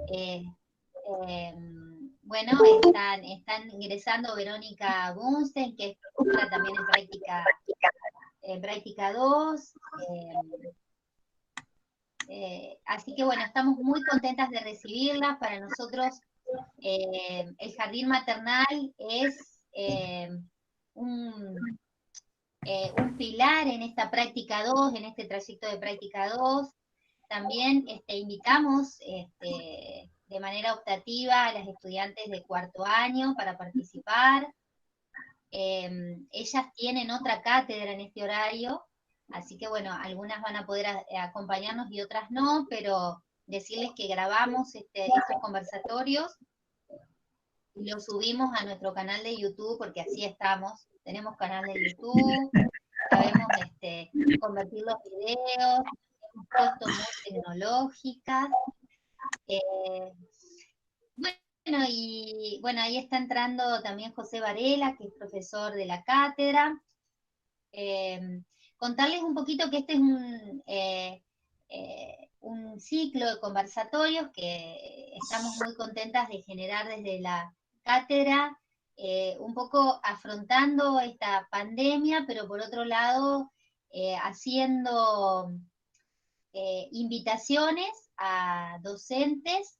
Eh, eh, bueno, están ingresando Verónica Bunstein, que es profesora también en práctica 2. Así que bueno, estamos muy contentas de recibirlas. Para nosotros el jardín maternal es un, un pilar en esta práctica 2, en este trayecto de práctica 2. También invitamos de manera optativa a las estudiantes de cuarto año para participar. Ellas tienen otra cátedra en este horario, así que bueno, algunas van a poder acompañarnos y otras no, pero decirles que grabamos estos conversatorios y los subimos a nuestro canal de YouTube, porque así estamos. Tenemos canal de YouTube, sabemos convertir los videos, hemos puesto muy tecnológicas. Eh, bueno, ahí está entrando también José Varela, que es profesor de la cátedra. Contarles un poquito que este es un ciclo de conversatorios que estamos muy contentas de generar desde la cátedra, un poco afrontando esta pandemia, pero por otro lado haciendo invitaciones a docentes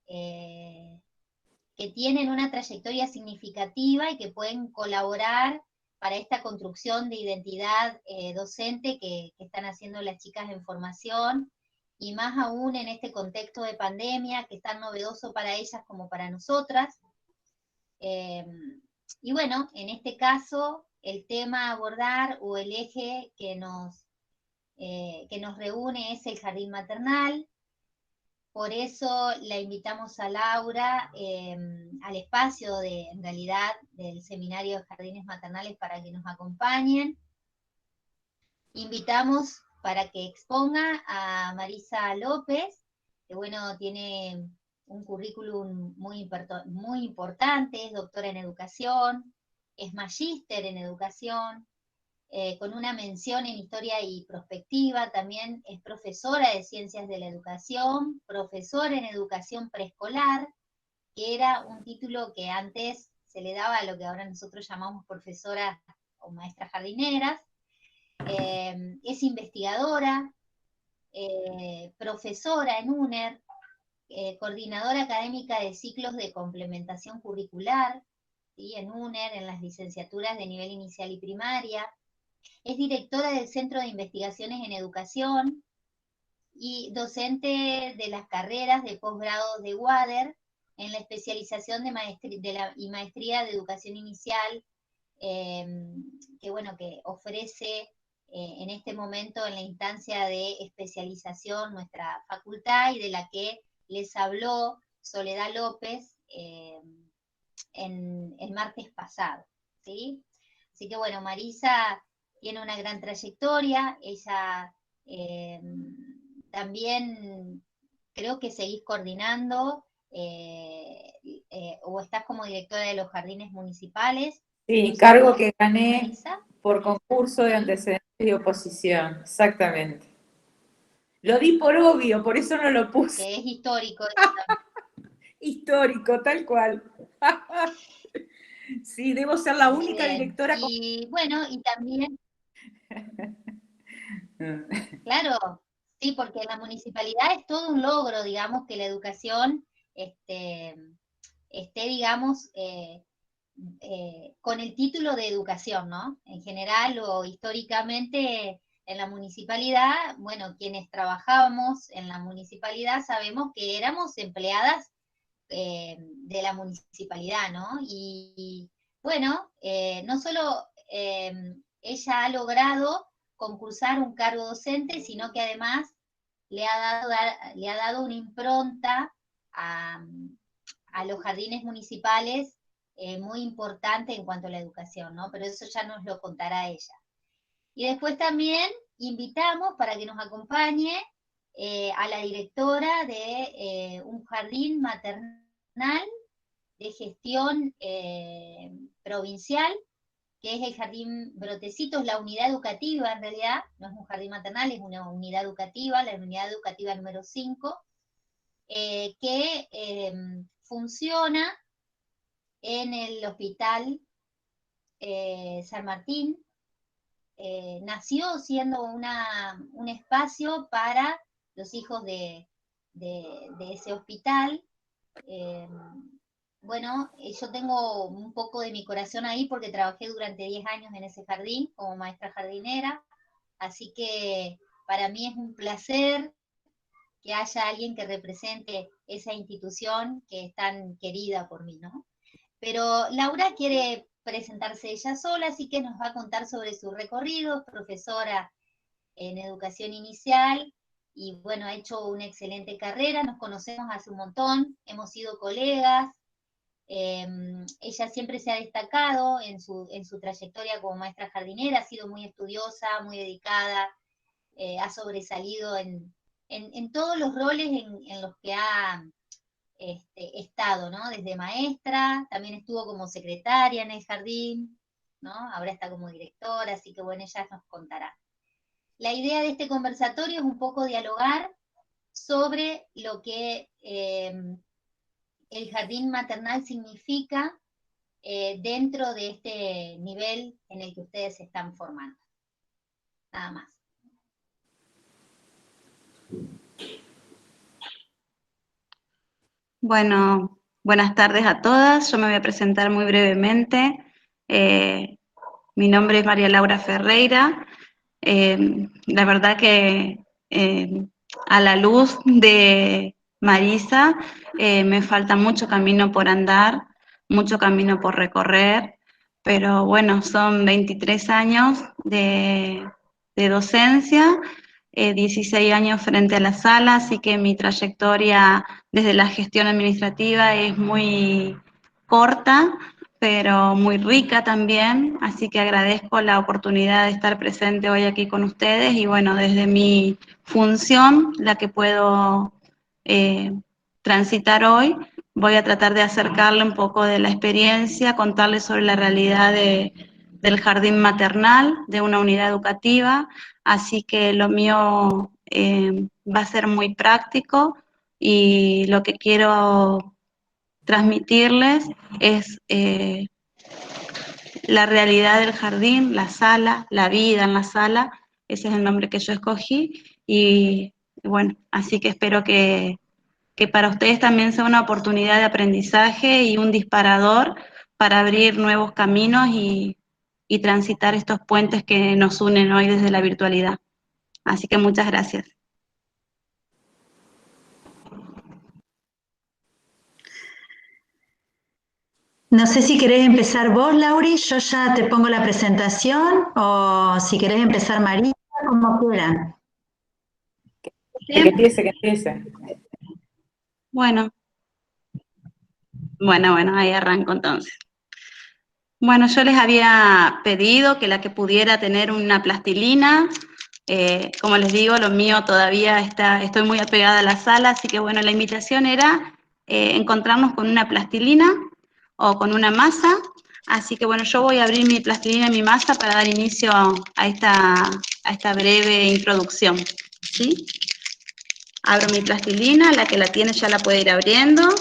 que tienen una trayectoria significativa y que pueden colaborar para esta construcción de identidad docente que están haciendo las chicas en formación, y más aún en este contexto de pandemia que es tan novedoso para ellas como para nosotras. Y bueno, en este caso, el tema a abordar o el eje que nos reúne es el jardín maternal. Por eso la invitamos a Laura al espacio en realidad, del Seminario de Jardines Maternales para que nos acompañen. Invitamos para que exponga a Marisa López, que bueno, tiene un currículum muy importante, es doctora en educación, es magíster en educación, con una mención en historia y prospectiva. También es profesora de ciencias de la educación, profesora en educación preescolar, que era un título que antes se le daba a lo que ahora nosotros llamamos profesoras o maestras jardineras. Es investigadora, profesora en UNER, coordinadora académica de ciclos de complementación curricular, ¿sí? En UNER, en las licenciaturas de nivel inicial y primaria. Es directora del Centro de Investigaciones en Educación y docente de las carreras de posgrado de WADER en la especialización y maestría de educación inicial, que bueno, que ofrece en este momento en la instancia de especialización nuestra facultad, y de la que les habló Soledad López el martes pasado, ¿sí? Así que bueno, Marisa tiene una gran trayectoria. Ella también creo que seguís coordinando o estás como directora de los jardines municipales. ¿No Sí, es cargo cierto, que gané Marisa? por concurso de ¿Sí? antecedentes y oposición, exactamente. Lo di por obvio, por eso no lo puse. Que es histórico eso también. Histórico, tal cual. Sí, debo ser la única Bien. directora con... Y bueno, y también, claro, sí, porque en la municipalidad es todo un logro, digamos, que la educación este, esté, digamos, con el título de educación, ¿no? En general o históricamente en la municipalidad, bueno, quienes trabajábamos en la municipalidad sabemos que éramos empleadas de la municipalidad, ¿no? Y bueno, no solo ella ha logrado concursar un cargo docente, sino que además le ha dado una impronta a los jardines municipales muy importante en cuanto a la educación, ¿no? Pero eso ya nos lo contará ella. Y después también invitamos para que nos acompañe a la directora de un jardín maternal de gestión provincial, que es el Jardín Brotecitos, la unidad educativa en realidad, no es un jardín maternal, es una unidad educativa, la unidad educativa número 5, que funciona en el Hospital San Martín. Nació siendo un espacio para los hijos de ese hospital. Bueno, yo tengo un poco de mi corazón ahí porque trabajé durante 10 años en ese jardín como maestra jardinera, así que para mí es un placer que haya alguien que represente esa institución que es tan querida por mí, ¿no? Pero Laura quiere presentarse ella sola, así que nos va a contar sobre su recorrido, profesora en educación inicial, y bueno, ha hecho una excelente carrera, nos conocemos hace un montón, hemos sido colegas. Ella siempre se ha destacado en su trayectoria como maestra jardinera, ha sido muy estudiosa, muy dedicada, ha sobresalido en todos los roles en los que ha estado, ¿no? Desde maestra, también estuvo como secretaria en el jardín, ¿no? Ahora está como directora, así que bueno, ella nos contará. La idea de este conversatorio es un poco dialogar sobre lo que el jardín maternal significa dentro de este nivel en el que ustedes se están formando. Nada más. Bueno, buenas tardes a todas. Yo me voy a presentar muy brevemente. Mi nombre es María Laura Ferreira. La verdad que a la luz de Marisa me falta mucho camino por andar, mucho camino por recorrer, pero bueno, son 23 años de docencia, 16 años frente a la sala, así que mi trayectoria desde la gestión administrativa es muy corta, pero muy rica también, así que agradezco la oportunidad de estar presente hoy aquí con ustedes y bueno, desde mi función, la que puedo transitar hoy, voy a tratar de acercarle un poco de la experiencia, contarles sobre la realidad del jardín maternal, de una unidad educativa, así que lo mío va a ser muy práctico y lo que quiero transmitirles es la realidad del jardín, la sala, la vida en la sala, ese es el nombre que yo escogí y bueno, así que espero que para ustedes también sea una oportunidad de aprendizaje y un disparador para abrir nuevos caminos y transitar estos puentes que nos unen hoy desde la virtualidad. Así que muchas gracias. No sé si querés empezar vos, Lauri, yo ya te pongo la presentación, o si querés empezar María, como quieran. Que empiece. Bueno, ahí arranco entonces. Bueno, yo les había pedido que la que pudiera tener una plastilina, como les digo, lo mío todavía estoy muy apegada a la sala, así que bueno, la invitación era encontrarnos con una plastilina o con una masa, así que bueno, yo voy a abrir mi plastilina y mi masa para dar inicio a esta breve introducción, ¿sí? Abro mi plastilina, la que la tiene ya la puede ir abriendo.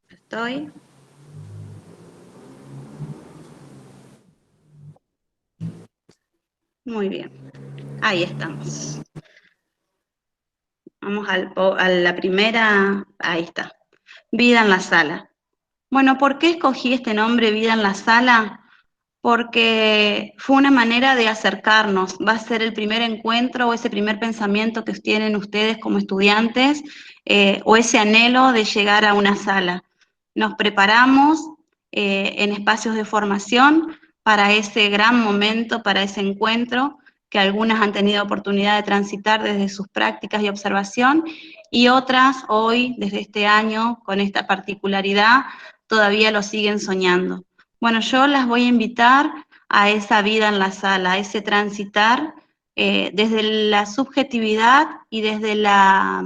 Estoy. Muy bien, ahí estamos. Vamos a la primera, ahí está. Vida en la sala. Bueno, ¿por qué escogí este nombre, Vida en la sala? Porque fue una manera de acercarnos, va a ser el primer encuentro o ese primer pensamiento que tienen ustedes como estudiantes o ese anhelo de llegar a una sala. Nos preparamos en espacios de formación para ese gran momento, para ese encuentro que algunas han tenido oportunidad de transitar desde sus prácticas y observación y otras hoy, desde este año, con esta particularidad, todavía lo siguen soñando. Bueno, yo las voy a invitar a esa vida en la sala, a ese transitar desde la subjetividad y desde la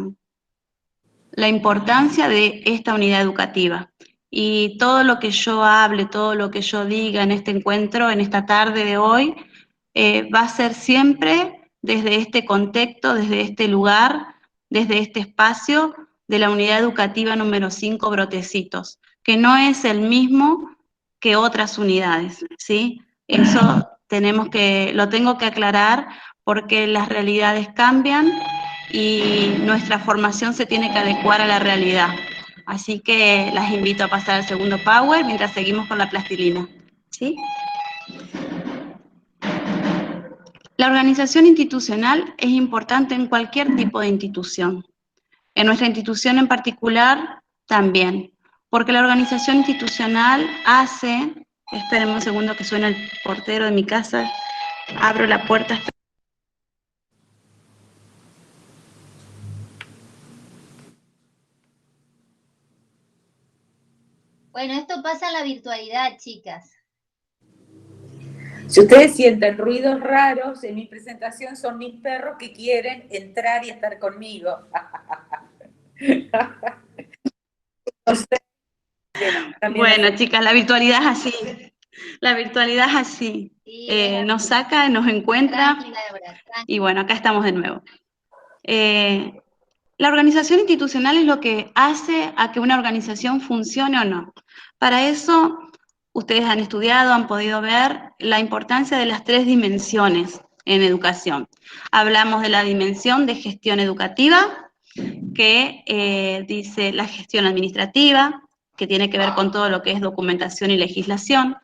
importancia de esta unidad educativa. y todo lo que yo hable, todo lo que yo diga en este encuentro, en esta tarde de hoy, va a ser siempre desde este contexto, desde este lugar, desde este espacio de la unidad educativa número 5 Brotecitos, que no es el mismo que otras unidades, ¿sí? Eso lo tengo que aclarar porque las realidades cambian y nuestra formación se tiene que adecuar a la realidad. Así que las invito a pasar al segundo power mientras seguimos con la plastilina, ¿sí? La organización institucional es importante en cualquier tipo de institución. En nuestra institución en particular, también. Porque la organización institucional hace... Espérenme un segundo que suena el portero de mi casa. Abro la puerta. Bueno, esto pasa en la virtualidad, chicas. Si ustedes sienten ruidos raros, en mi presentación son mis perros que quieren entrar y estar conmigo. Bueno, chicas, la virtualidad es así. La virtualidad es así. Sí, Nos saca, nos encuentra. tranquila, Débora, tranquila. Y bueno, acá estamos de nuevo. La organización institucional es lo que hace a que una organización funcione o no. Para eso, ustedes han estudiado, han podido ver la importancia de las 3 dimensiones en educación. Hablamos de la dimensión de gestión educativa, que dice la gestión administrativa, que tiene que ver con todo lo que es documentación y legislación.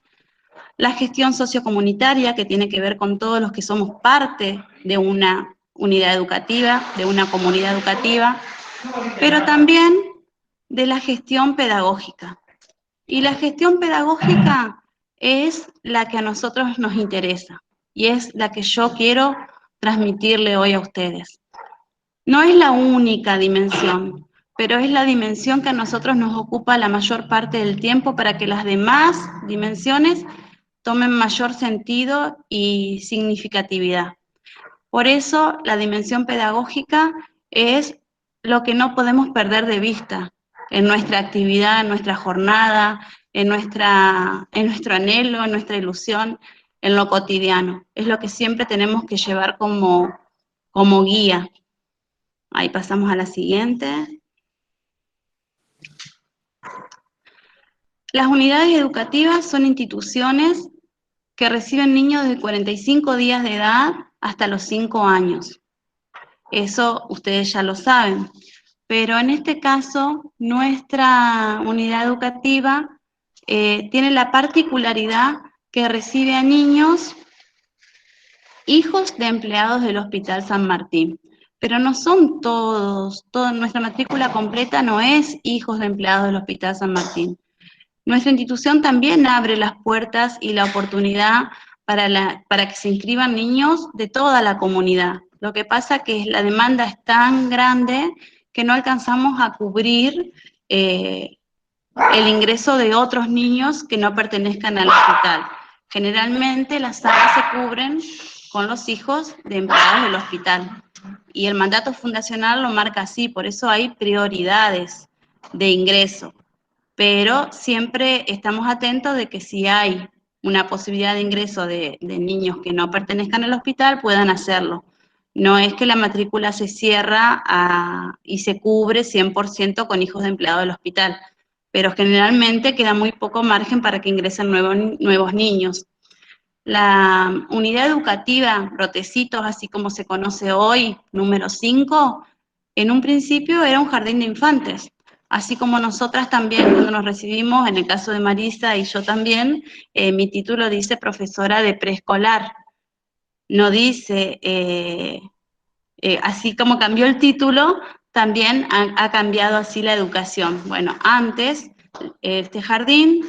La gestión sociocomunitaria, que tiene que ver con todos los que somos parte de una unidad educativa, de una comunidad educativa, pero también de la gestión pedagógica. Y la gestión pedagógica es la que a nosotros nos interesa y es la que yo quiero transmitirle hoy a ustedes. No es la única dimensión, pero es la dimensión que a nosotros nos ocupa la mayor parte del tiempo para que las demás dimensiones tomen mayor sentido y significatividad. Por eso la dimensión pedagógica es lo que no podemos perder de vista en nuestra actividad, en nuestra jornada, en nuestro anhelo, en nuestra ilusión, en lo cotidiano. Es lo que siempre tenemos que llevar como guía. Ahí pasamos a la siguiente. Las unidades educativas son instituciones que reciben niños de 45 días de edad hasta los 5 años. Eso ustedes ya lo saben. Pero en este caso, nuestra unidad educativa tiene la particularidad que recibe a niños hijos de empleados del Hospital San Martín. Pero no son todos, nuestra matrícula completa no es hijos de empleados del Hospital San Martín. Nuestra institución también abre las puertas y la oportunidad para que se inscriban niños de toda la comunidad. Lo que pasa es que la demanda es tan grande que no alcanzamos a cubrir el ingreso de otros niños que no pertenezcan al hospital. Generalmente las salas se cubren con los hijos de empleados del hospital. Y el mandato fundacional lo marca así, por eso hay prioridades de ingreso. Pero siempre estamos atentos de que si hay una posibilidad de ingreso de niños que no pertenezcan al hospital, puedan hacerlo. No es que la matrícula se cierra y se cubre 100% con hijos de empleados del hospital, pero generalmente queda muy poco margen para que ingresen nuevos niños. La unidad educativa Brotecitos, así como se conoce hoy, número 5, en un principio era un jardín de infantes. Así como nosotras también, cuando nos recibimos, en el caso de Marisa y yo también, mi título dice profesora de preescolar. No dice, así como cambió el título, también ha cambiado así la educación. Bueno, antes este jardín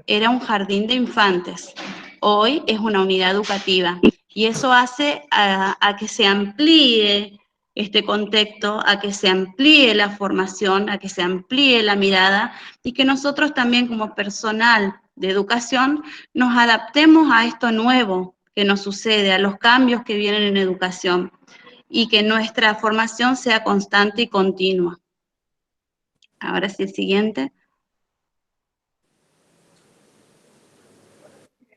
era un jardín de infantes, hoy es una unidad educativa y eso hace a que se amplíe este contexto, a que se amplíe la formación, a que se amplíe la mirada y que nosotros también como personal de educación nos adaptemos a esto nuevo que nos sucede, a los cambios que vienen en educación y que nuestra formación sea constante y continua. Ahora sí, el siguiente.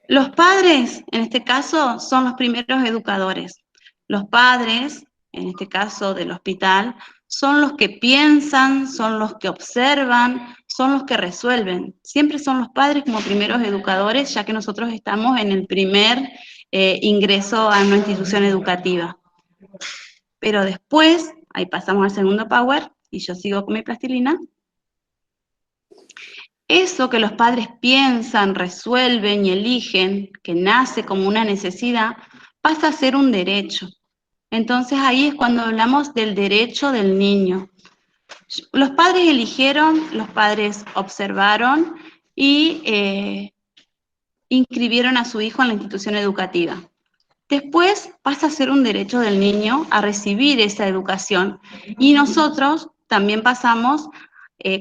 Los padres, en este caso, son los primeros educadores. Los padres, en este caso del hospital, son los que piensan, son los que observan, son los que resuelven. Siempre son los padres como primeros educadores, ya que nosotros estamos en el primer ingreso a una institución educativa. Pero después, ahí pasamos al segundo power, y yo sigo con mi plastilina. Eso que los padres piensan, resuelven y eligen, que nace como una necesidad, pasa a ser un derecho. Entonces ahí es cuando hablamos del derecho del niño. Los padres eligieron, los padres observaron y inscribieron a su hijo en la institución educativa. Después pasa a ser un derecho del niño a recibir esa educación y nosotros también pasamos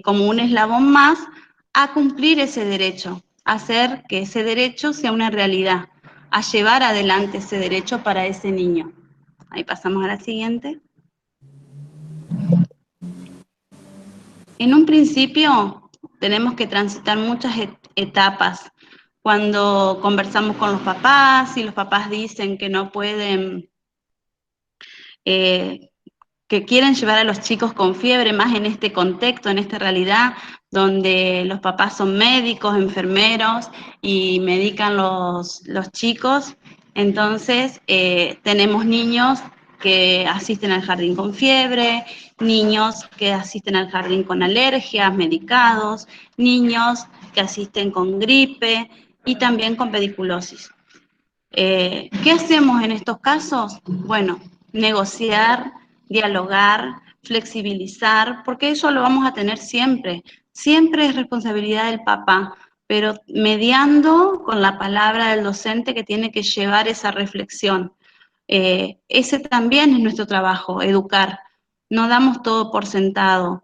como un eslabón más a cumplir ese derecho, a hacer que ese derecho sea una realidad, a llevar adelante ese derecho para ese niño. Ahí pasamos a la siguiente. En un principio tenemos que transitar muchas etapas. Cuando conversamos con los papás y los papás dicen que no pueden, que quieren llevar a los chicos con fiebre, más en este contexto, en esta realidad, donde los papás son médicos, enfermeros y medican los chicos. Entonces, tenemos niños que asisten al jardín con fiebre, niños que asisten al jardín con alergias, medicados, niños que asisten con gripe y también con pediculosis. ¿Qué hacemos en estos casos? Bueno, negociar, dialogar, flexibilizar, porque eso lo vamos a tener siempre. Siempre es responsabilidad del papá, pero mediando con la palabra del docente que tiene que llevar esa reflexión. Ese también es nuestro trabajo, educar. No damos todo por sentado,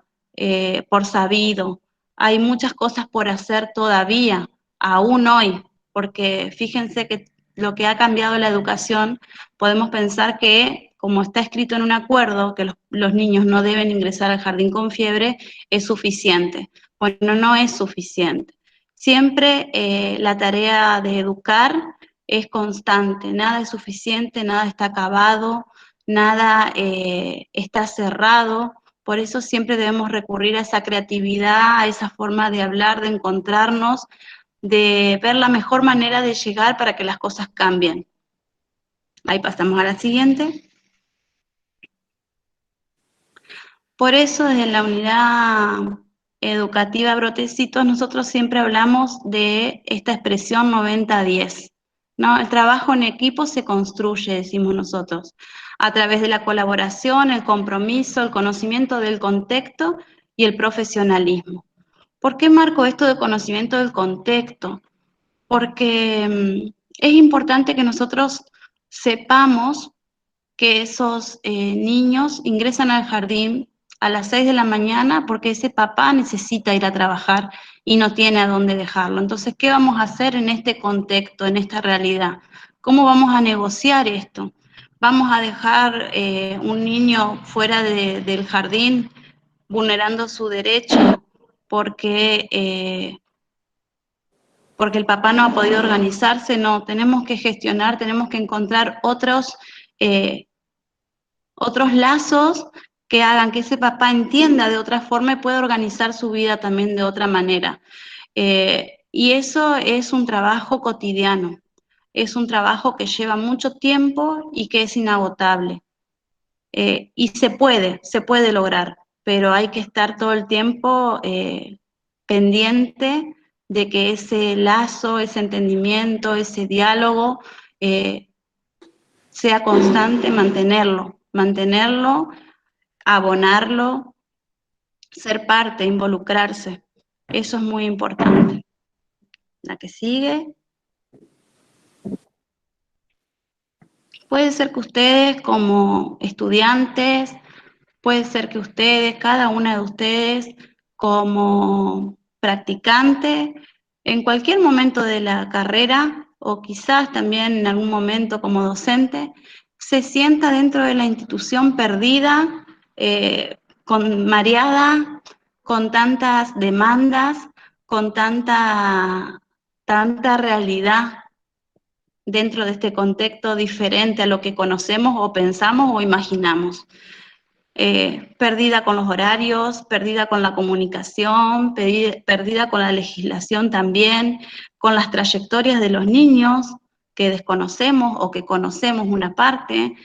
por sabido. Hay muchas cosas por hacer todavía, aún hoy, porque fíjense que lo que ha cambiado la educación, podemos pensar que, como está escrito en un acuerdo, que los niños no deben ingresar al jardín con fiebre, es suficiente. Bueno, no es suficiente. Siempre la tarea de educar es constante, nada es suficiente, nada está acabado, nada está cerrado, por eso siempre debemos recurrir a esa creatividad, a esa forma de hablar, de encontrarnos, de ver la mejor manera de llegar para que las cosas cambien. Ahí pasamos a la siguiente. Por eso desde la unidad educativa Brotecitos nosotros siempre hablamos de esta expresión 90-10. ¿No? El trabajo en equipo se construye, decimos nosotros, a través de la colaboración, el compromiso, el conocimiento del contexto y el profesionalismo. ¿Por qué marco esto de conocimiento del contexto? Porque es importante que nosotros sepamos que esos niños ingresan al jardín a las 6 de la mañana porque ese papá necesita ir a trabajar y no tiene a dónde dejarlo. Entonces, ¿qué vamos a hacer en este contexto, en esta realidad? ¿Cómo vamos a negociar esto? ¿Vamos a dejar un niño fuera del jardín vulnerando su derecho porque porque el papá no ha podido organizarse? No, tenemos que gestionar, tenemos que encontrar otros lazos que hagan que ese papá entienda de otra forma y pueda organizar su vida también de otra manera. Y eso es un trabajo cotidiano, es un trabajo que lleva mucho tiempo y que es inagotable. Y se puede lograr, pero hay que estar todo el tiempo pendiente de que ese lazo, ese entendimiento, ese diálogo sea constante, mantenerlo, abonarlo, ser parte, involucrarse. Eso es muy importante. La que sigue. Puede ser que ustedes como estudiantes, puede ser que ustedes, cada una de ustedes como practicante, en cualquier momento de la carrera o quizás también en algún momento como docente, se sienta dentro de la institución perdida, mareada, con tantas demandas, con tanta realidad dentro de este contexto diferente a lo que conocemos o pensamos o imaginamos. Perdida con los horarios, perdida con la comunicación, perdida con la legislación también, con las trayectorias de los niños que desconocemos o que conocemos una parte,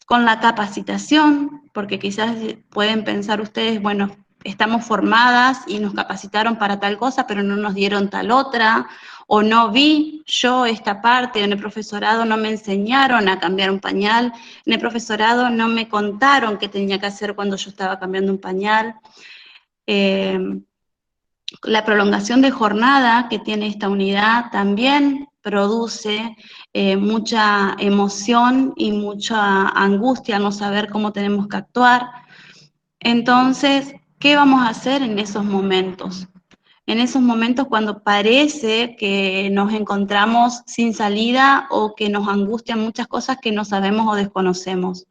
con la capacitación, porque quizás pueden pensar ustedes, bueno, estamos formadas y nos capacitaron para tal cosa, pero no nos dieron tal otra, o no vi yo esta parte, en el profesorado no me enseñaron a cambiar un pañal, en el profesorado no me contaron qué tenía que hacer cuando yo estaba cambiando un pañal. La prolongación de jornada que tiene esta unidad también produce mucha emoción y mucha angustia al no saber cómo tenemos que actuar. Entonces, ¿qué vamos a hacer en esos momentos? En esos momentos cuando parece que nos encontramos sin salida o que nos angustian muchas cosas que no sabemos o desconocemos.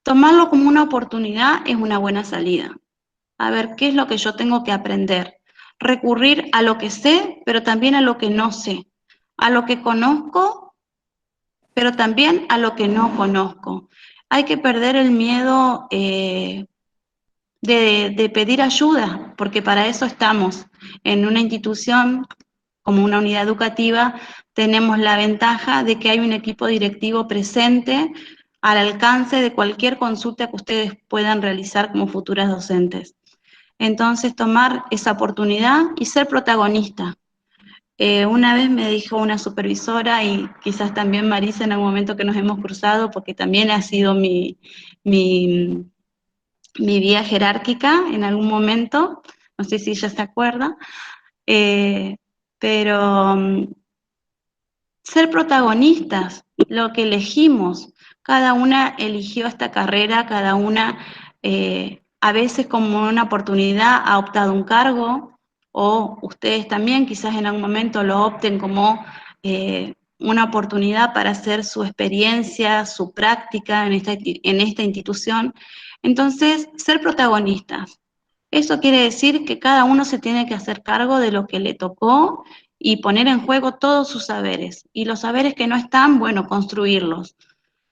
Tomarlo como una oportunidad es una buena salida. A ver, ¿qué es lo que yo tengo que aprender? Recurrir a lo que sé, pero también a lo que no sé. A lo que conozco, pero también a lo que no conozco. Hay que perder el miedo de pedir ayuda, porque para eso estamos. En una institución como una unidad educativa tenemos la ventaja de que hay un equipo directivo presente al alcance de cualquier consulta que ustedes puedan realizar como futuras docentes. Entonces, tomar esa oportunidad y ser protagonista. Una vez me dijo una supervisora, y quizás también Marisa en algún momento que nos hemos cruzado, porque también ha sido mi vía jerárquica en algún momento, no sé si ella se acuerda, pero ser protagonistas, lo que elegimos, cada una eligió esta carrera, cada una a veces como una oportunidad ha optado un cargo, o ustedes también quizás en algún momento lo opten como una oportunidad para hacer su experiencia, su práctica en esta institución. Entonces, ser protagonistas. Eso quiere decir que cada uno se tiene que hacer cargo de lo que le tocó y poner en juego todos sus saberes. Y los saberes que no están, bueno, construirlos.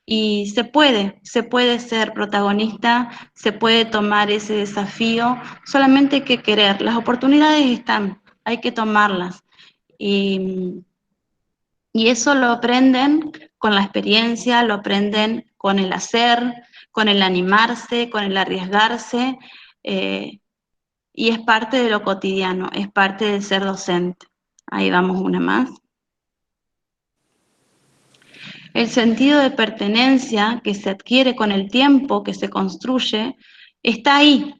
Y se puede ser protagonista, se puede tomar ese desafío, solamente hay que querer. Las oportunidades están, hay que tomarlas. Y eso lo aprenden con la experiencia, lo aprenden con el hacer, con el animarse, con el arriesgarse, y es parte de lo cotidiano, es parte de ser docente. Ahí vamos una más. El sentido de pertenencia que se adquiere con el tiempo, que se construye, está ahí.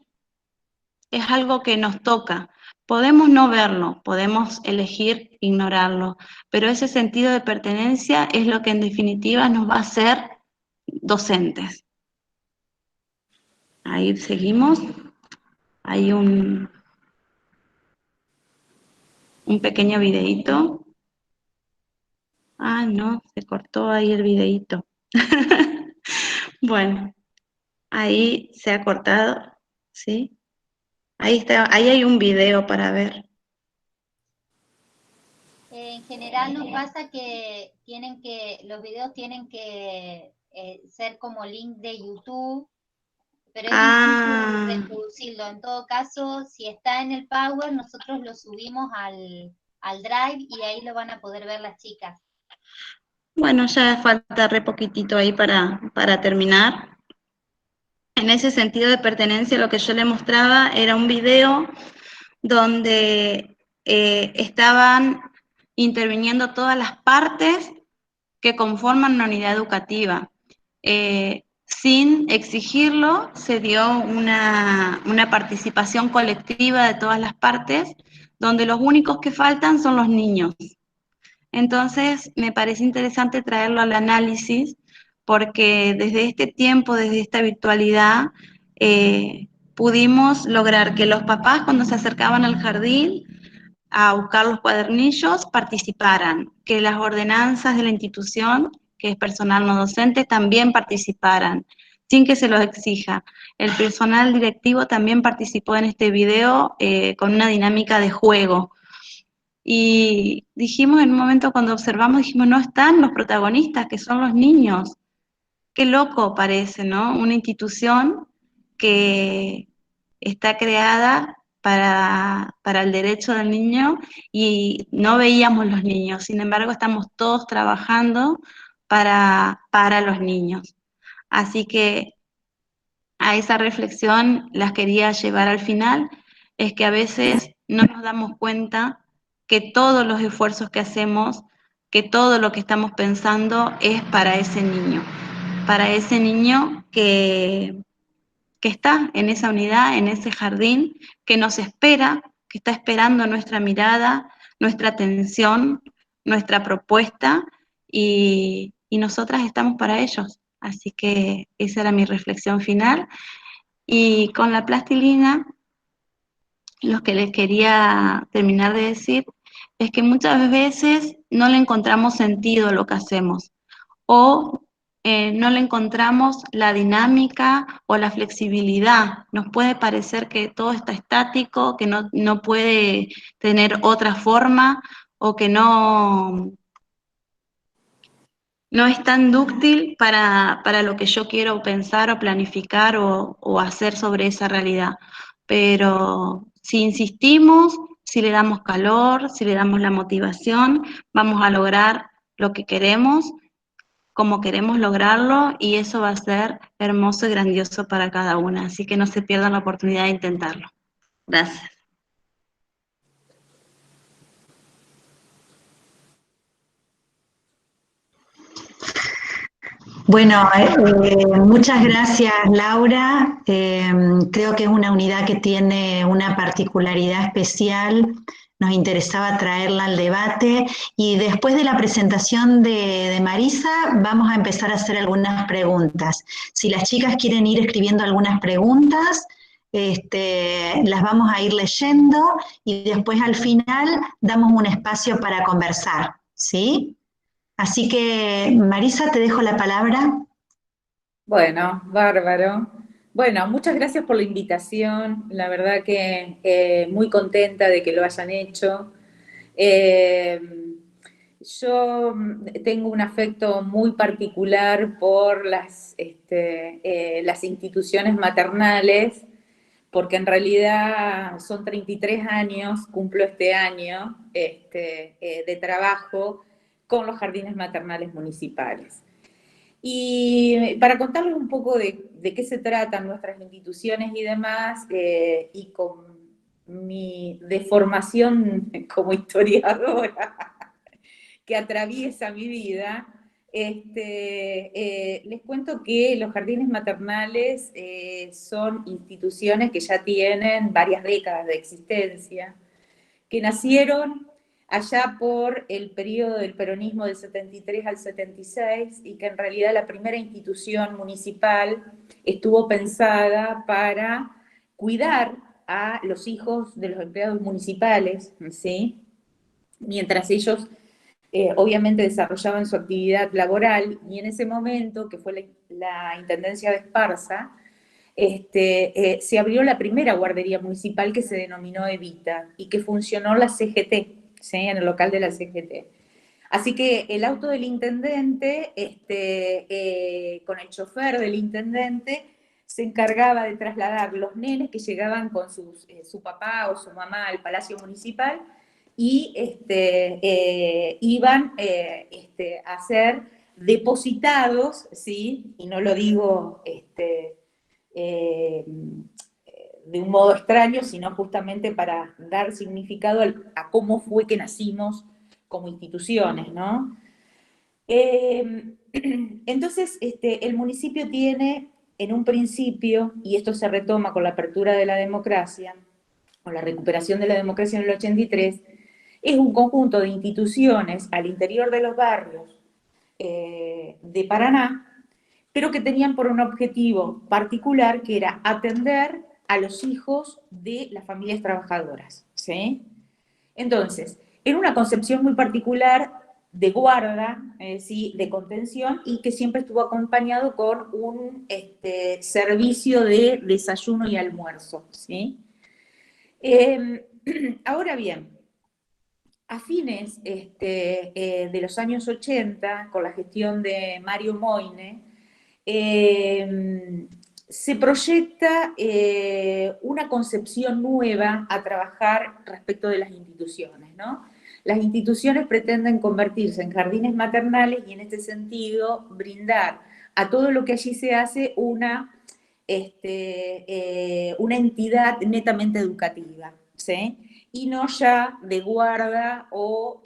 Es algo que nos toca. Podemos no verlo, podemos elegir ignorarlo, pero ese sentido de pertenencia es lo que en definitiva nos va a hacer docentes. Ahí seguimos. Hay un pequeño videíto. Ah, no, se cortó ahí el videíto. Bueno, ahí se ha cortado, ¿sí? Ahí está, ahí hay un video para ver. En general nos pasa que los videos tienen que ser como link de YouTube, pero es difícil reproducirlo. En todo caso, si está en el Power, nosotros lo subimos al Drive y ahí lo van a poder ver las chicas. Bueno, ya falta re poquitito ahí para terminar. En ese sentido de pertenencia, lo que yo le mostraba era un video donde estaban interviniendo todas las partes que conforman una unidad educativa. Sin exigirlo, se dio una participación colectiva de todas las partes, donde los únicos que faltan son los niños. Entonces, me parece interesante traerlo al análisis, porque desde este tiempo, desde esta virtualidad, pudimos lograr que los papás, cuando se acercaban al jardín a buscar los cuadernillos, participaran, que las ordenanzas de la institución, que es personal no docente, también participaran, sin que se los exija. El personal directivo también participó en este video con una dinámica de juego. Y dijimos en un momento cuando observamos, dijimos, no están los protagonistas, que son los niños. Qué loco parece, ¿no? Una institución que está creada para el derecho del niño y no veíamos los niños. Sin embargo, estamos todos trabajando para los niños. Así que a esa reflexión las quería llevar al final, es que a veces no nos damos cuenta que todos los esfuerzos que hacemos, que todo lo que estamos pensando es para ese niño que está en esa unidad, en ese jardín, que nos espera, que está esperando nuestra mirada, nuestra atención, nuestra propuesta, y nosotras estamos para ellos. Así que esa era mi reflexión final. Y con la plastilina, lo que les quería terminar de decir es que muchas veces no le encontramos sentido a lo que hacemos, o no le encontramos la dinámica o la flexibilidad. Nos puede parecer que todo está estático, que no puede tener otra forma, o que no es tan dúctil para lo que yo quiero pensar o planificar o hacer sobre esa realidad. Pero si insistimos, si le damos calor, si le damos la motivación, vamos a lograr lo que queremos, como queremos lograrlo, y eso va a ser hermoso y grandioso para cada una. Así que no se pierdan la oportunidad de intentarlo. Gracias. Bueno, muchas gracias, Laura. Creo que es una unidad que tiene una particularidad especial. Nos interesaba traerla al debate, y después de la presentación de Marisa vamos a empezar a hacer algunas preguntas. Si las chicas quieren ir escribiendo algunas preguntas, las vamos a ir leyendo, y después al final damos un espacio para conversar, ¿sí? Así que, Marisa, te dejo la palabra. Bueno, bárbaro. Bueno, muchas gracias por la invitación. La verdad que muy contenta de que lo hayan hecho. Yo tengo un afecto muy particular por las instituciones maternales, porque en realidad son 33 años, cumplo este año, de trabajo con los jardines maternales municipales. Y para contarles un poco de qué se tratan nuestras instituciones y demás, y con mi deformación como historiadora que atraviesa mi vida, les cuento que los jardines maternales son instituciones que ya tienen varias décadas de existencia, que nacieron allá por el periodo del peronismo del 73 al 76, y que en realidad la primera institución municipal estuvo pensada para cuidar a los hijos de los empleados municipales, ¿sí? Mientras ellos obviamente desarrollaban su actividad laboral, y en ese momento, que fue la Intendencia de Esparza, se abrió la primera guardería municipal, que se denominó Evita, y que funcionó la CGT, ¿sí? En el local de la CGT. Así que el auto del intendente, con el chofer del intendente, se encargaba de trasladar los nenes que llegaban con su papá o su mamá al Palacio Municipal, y iban a ser depositados, ¿sí? Y no lo digo de un modo extraño, sino justamente para dar significado a cómo fue que nacimos como instituciones, ¿no? Entonces, el municipio tiene en un principio, y esto se retoma con la apertura de la democracia, o la recuperación de la democracia en el 83, es un conjunto de instituciones al interior de los barrios de Paraná, pero que tenían por un objetivo particular, que era atender a los hijos de las familias trabajadoras, ¿sí? Entonces, era una concepción muy particular de guarda, ¿sí? De contención, y que siempre estuvo acompañado con un servicio de desayuno y almuerzo, ¿sí? Ahora bien, A fines de los años 80, con la gestión de Mario Moine, se proyecta una concepción nueva a trabajar respecto de las instituciones, ¿no? Las instituciones pretenden convertirse en jardines maternales y en este sentido brindar a todo lo que allí se hace una entidad netamente educativa, ¿sí? Y no ya de guarda o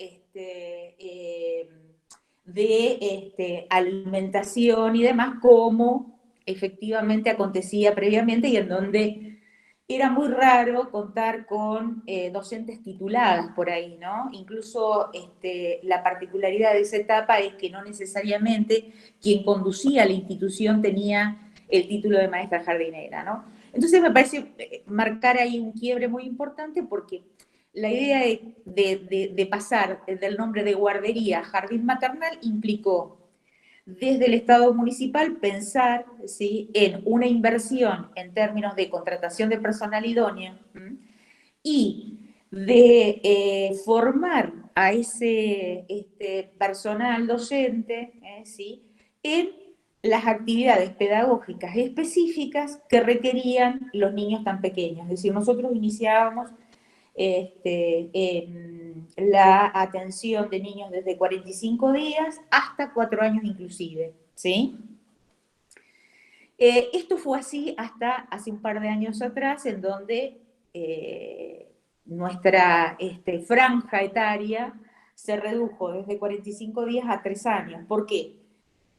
de alimentación y demás, como efectivamente acontecía previamente y en donde era muy raro contar con docentes tituladas por ahí, ¿no? Incluso la particularidad de esa etapa es que no necesariamente quien conducía la institución tenía el título de maestra jardinera, ¿no? Entonces me parece marcar ahí un quiebre muy importante porque la idea de pasar del nombre de guardería a jardín maternal implicó desde el Estado municipal pensar, ¿sí?, en una inversión en términos de contratación de personal idóneo y de formar a ese personal docente, ¿sí?, en las actividades pedagógicas específicas que requerían los niños tan pequeños. Es decir, nosotros iniciábamos la atención de niños desde 45 días hasta 4 años inclusive, ¿sí? Esto fue así hasta hace un par de años atrás, en donde nuestra franja etaria se redujo desde 45 días a 3 años. ¿Por qué?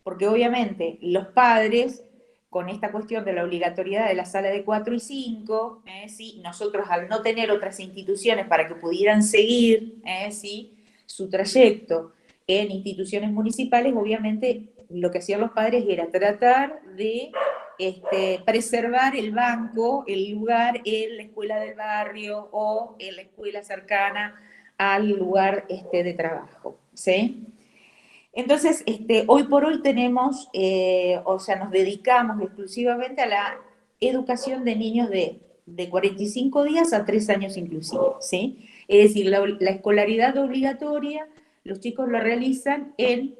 Porque obviamente los padres, con esta cuestión de la obligatoriedad de la sala de 4 y 5, ¿sí?, nosotros al no tener otras instituciones para que pudieran seguir ¿sí?, su trayecto en instituciones municipales, obviamente lo que hacían los padres era tratar de preservar el banco, el lugar en la escuela del barrio o en la escuela cercana al lugar de trabajo, ¿sí? Entonces, hoy por hoy tenemos, nos dedicamos exclusivamente a la educación de niños de 45 días a 3 años inclusive, ¿sí? Es decir, la escolaridad obligatoria, los chicos lo realizan en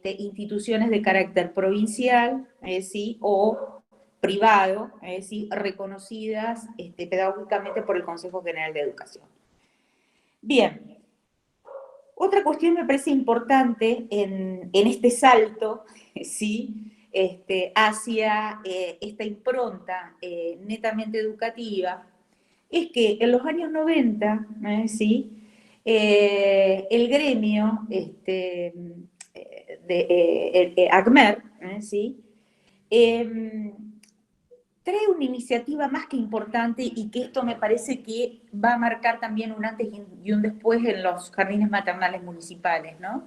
instituciones de carácter provincial, ¿sí?, o privado, ¿sí?, reconocidas pedagógicamente por el Consejo General de Educación. Bien. Otra cuestión me parece importante en este salto, ¿sí?, hacia esta impronta netamente educativa, es que en los años 90, ¿sí?, el gremio ACMER, ¿sí?, trae una iniciativa más que importante y que esto me parece que va a marcar también un antes y un después en los jardines maternales municipales, ¿no?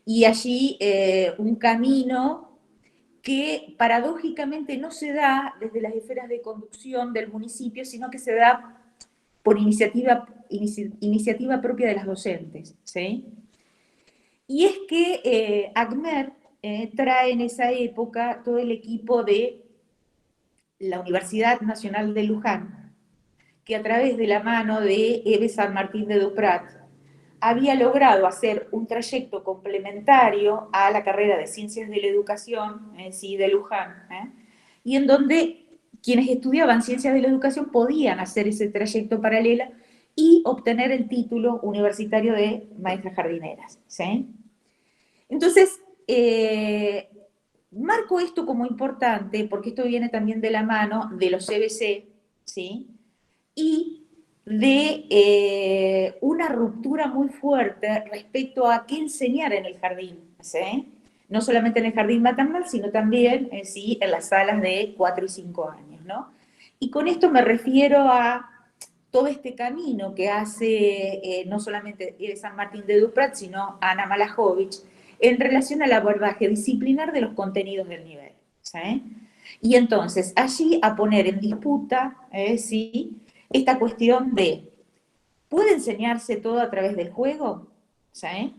Y allí un camino que paradójicamente no se da desde las esferas de conducción del municipio, sino que se da por iniciativa propia de las docentes, ¿sí? Y es que ACMER trae en esa época todo el equipo de la Universidad Nacional de Luján, que a través de la mano de Eve San Martín de Duprat había logrado hacer un trayecto complementario a la carrera de Ciencias de la Educación, sí, de Luján, y en donde quienes estudiaban Ciencias de la Educación podían hacer ese trayecto paralelo y obtener el título universitario de maestras jardineras, ¿sí? Entonces, marco esto como importante porque esto viene también de la mano de los CBC, ¿sí?, y de una ruptura muy fuerte respecto a qué enseñar en el jardín, ¿sí?, no solamente en el jardín maternal, sino también ¿sí?, en las salas de 4 y 5 años, ¿no? Y con esto me refiero a todo este camino que hace no solamente San Martín de Duprat, sino Ana Malajovich, en relación al abordaje disciplinar de los contenidos del nivel, ¿sí? Y entonces, allí a poner en disputa, ¿sí?, esta cuestión de, ¿puede enseñarse todo a través del juego? ¿Sí?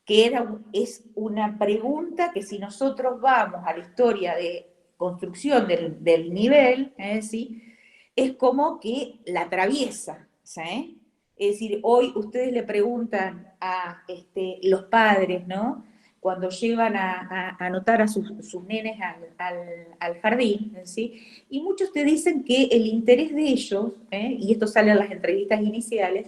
Que es una pregunta que si nosotros vamos a la historia de construcción del nivel, ¿sí?, es como que la atraviesa, ¿sí? Es decir, hoy ustedes le preguntan a los padres, ¿no? Cuando llevan a anotar a sus nenes al jardín, ¿sí? Y muchos te dicen que el interés de ellos, y esto sale en las entrevistas iniciales,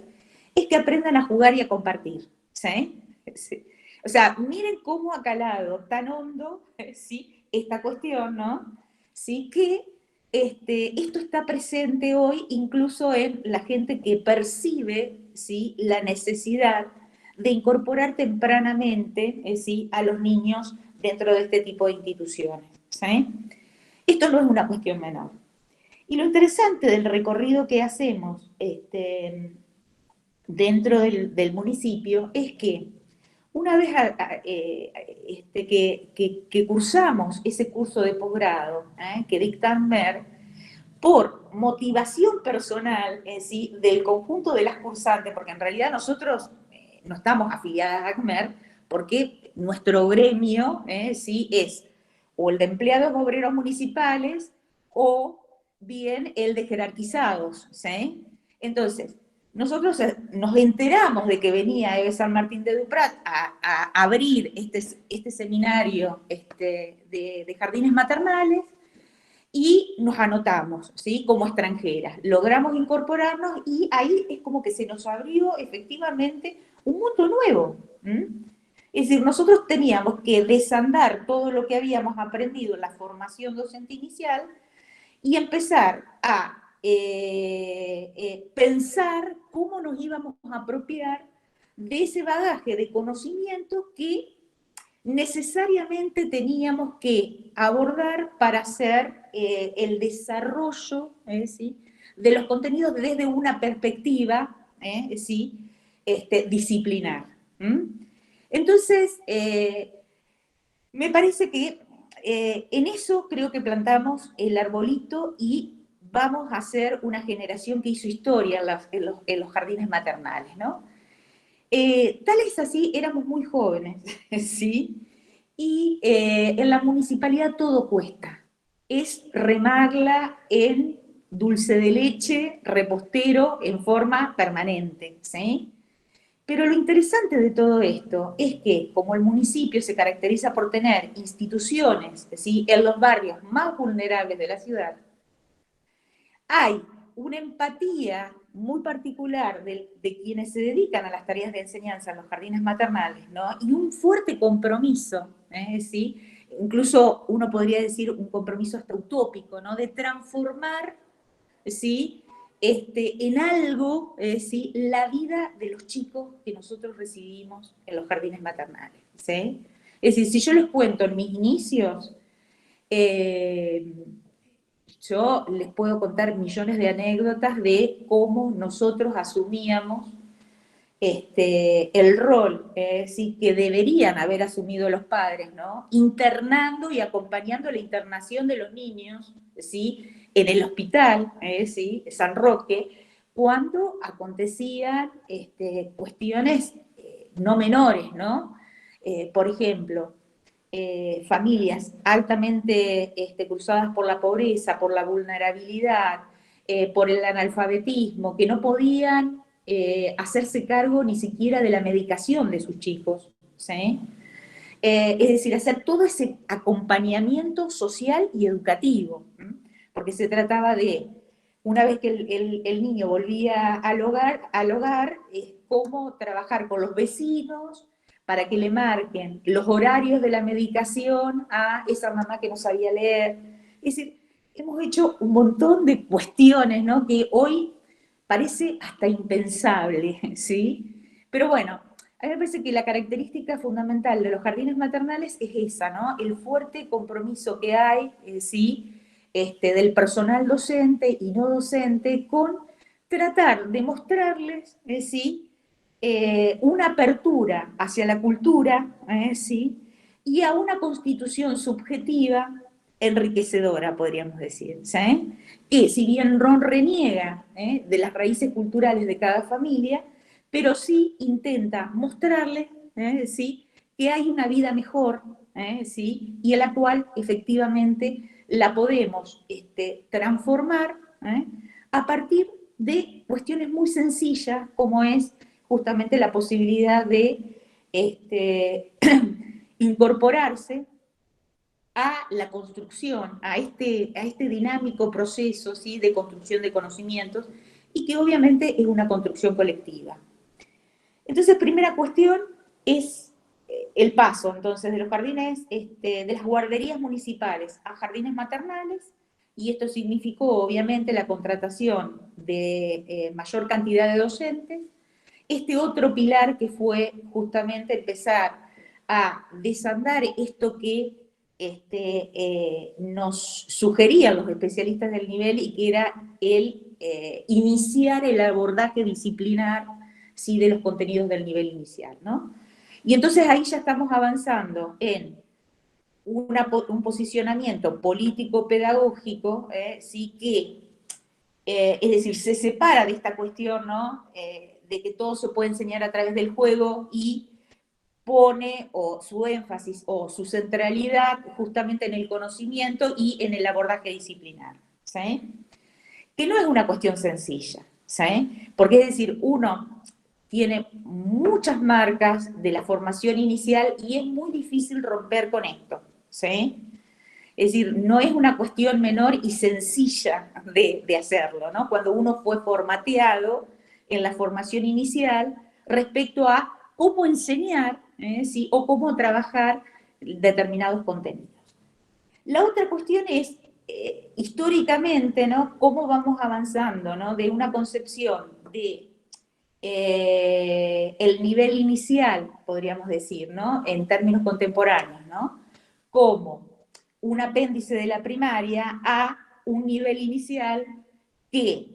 es que aprendan a jugar y a compartir, ¿sí? Sí. O sea, miren cómo ha calado tan hondo, ¿sí? Esta cuestión, ¿no? Sí, que esto está presente hoy incluso en la gente que percibe, ¿sí? La necesidad de incorporar tempranamente, ¿sí? A los niños dentro de este tipo de instituciones, ¿sí? Esto no es una cuestión menor. Y lo interesante del recorrido que hacemos dentro del municipio es que una vez que cursamos ese curso de posgrado que dicta ACMER, por motivación personal ¿sí? Del conjunto de las cursantes, porque en realidad nosotros no estamos afiliadas a ACMER, porque nuestro gremio ¿sí? Es o el de empleados obreros municipales o bien el de jerarquizados. ¿Sí? Entonces, nosotros nos enteramos de que venía Eve San Martín de Duprat a abrir este seminario de jardines maternales y nos anotamos, ¿sí? Como extranjeras. Logramos incorporarnos y ahí es como que se nos abrió efectivamente un mundo nuevo. Es decir, nosotros teníamos que desandar todo lo que habíamos aprendido en la formación docente inicial y empezar a pensar cómo nos íbamos a apropiar de ese bagaje de conocimientos que necesariamente teníamos que abordar para hacer el desarrollo ¿sí? De los contenidos desde una perspectiva ¿sí? Disciplinar. Entonces, me parece que en eso creo que plantamos el arbolito y vamos a ser una generación que hizo historia en los jardines maternales, ¿no? Tal es así, éramos muy jóvenes, ¿sí? Y en la municipalidad todo cuesta. Es remarla en dulce de leche, repostero, en forma permanente, ¿sí? Pero lo interesante de todo esto es que, como el municipio se caracteriza por tener instituciones, ¿sí? En los barrios más vulnerables de la ciudad, hay una empatía muy particular de quienes se dedican a las tareas de enseñanza en los jardines maternales, ¿no? Y un fuerte compromiso, ¿sí? Incluso uno podría decir un compromiso hasta utópico, ¿no? De transformar, ¿sí? En algo, ¿sí? La vida de los chicos que nosotros recibimos en los jardines maternales, ¿sí? Es decir, si yo les cuento en mis inicios, yo les puedo contar millones de anécdotas de cómo nosotros asumíamos el rol ¿sí? Que deberían haber asumido los padres, ¿no? Internando y acompañando la internación de los niños, ¿sí? En el hospital, ¿sí? San Roque, cuando acontecían cuestiones no menores, ¿no? Por ejemplo, familias altamente cruzadas por la pobreza, por la vulnerabilidad, por el analfabetismo, que no podían hacerse cargo ni siquiera de la medicación de sus chicos, ¿sí? Es decir, hacer todo ese acompañamiento social y educativo, porque se trataba de, una vez que el niño volvía al hogar cómo trabajar con los vecinos, para que le marquen los horarios de la medicación a esa mamá que no sabía leer. Es decir, hemos hecho un montón de cuestiones, ¿no? Que hoy parece hasta impensable, ¿sí? Pero bueno, a mí me parece que la característica fundamental de los jardines maternales es esa, ¿no? El fuerte compromiso que hay, ¿sí? Del personal docente y no docente con tratar de mostrarles, ¿sí? Una apertura hacia la cultura, ¿sí? Y a una constitución subjetiva enriquecedora, podríamos decir, ¿sí? Que si bien Ron reniega de las raíces culturales de cada familia, pero sí intenta mostrarle ¿sí? Que hay una vida mejor, ¿sí? Y a la cual efectivamente la podemos transformar a partir de cuestiones muy sencillas, como es justamente la posibilidad de incorporarse a la construcción, a este dinámico proceso, ¿sí?, de construcción de conocimientos, y que obviamente es una construcción colectiva. Entonces, primera cuestión es el paso, entonces, de los jardines, de las guarderías municipales a jardines maternales, y esto significó, obviamente, la contratación de mayor cantidad de docentes. Este otro pilar que fue justamente empezar a desandar esto que nos sugerían los especialistas del nivel, y que era el iniciar el abordaje disciplinar, sí, de los contenidos del nivel inicial, ¿no? Y entonces ahí ya estamos avanzando en un posicionamiento político-pedagógico, sí, que, es decir, se separa de esta cuestión, ¿no?, de que todo se puede enseñar a través del juego, y pone su énfasis o su centralidad justamente en el conocimiento y en el abordaje disciplinar, ¿sí? Que no es una cuestión sencilla, ¿sí? Porque es decir, uno tiene muchas marcas de la formación inicial y es muy difícil romper con esto, ¿sí? Es decir, no es una cuestión menor y sencilla de hacerlo, ¿no? Cuando uno fue formateado en la formación inicial respecto a cómo enseñar, ¿sí?, o cómo trabajar determinados contenidos. La otra cuestión es, históricamente, ¿no?, cómo vamos avanzando, ¿no?, de una concepción de el nivel inicial, podríamos decir, ¿no?, en términos contemporáneos, ¿no?, como un apéndice de la primaria, a un nivel inicial que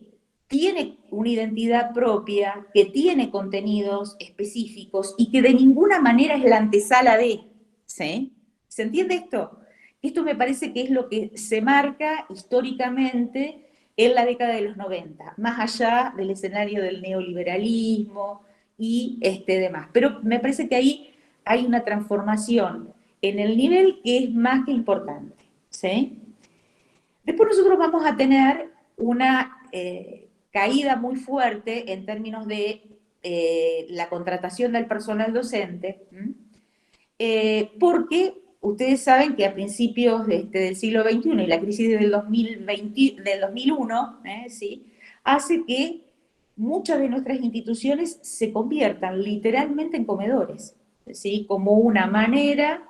tiene una identidad propia, que tiene contenidos específicos y que de ninguna manera es la antesala de, ¿sí? ¿Se entiende esto? Esto me parece que es lo que se marca históricamente en la década de los 90, más allá del escenario del neoliberalismo y demás. Pero me parece que ahí hay una transformación en el nivel que es más que importante, ¿sí? Después nosotros vamos a tener una caída muy fuerte en términos de la contratación del personal docente, porque ustedes saben que a principios del siglo XXI y la crisis del 2001, ¿sí?, hace que muchas de nuestras instituciones se conviertan literalmente en comedores, ¿sí?, como una manera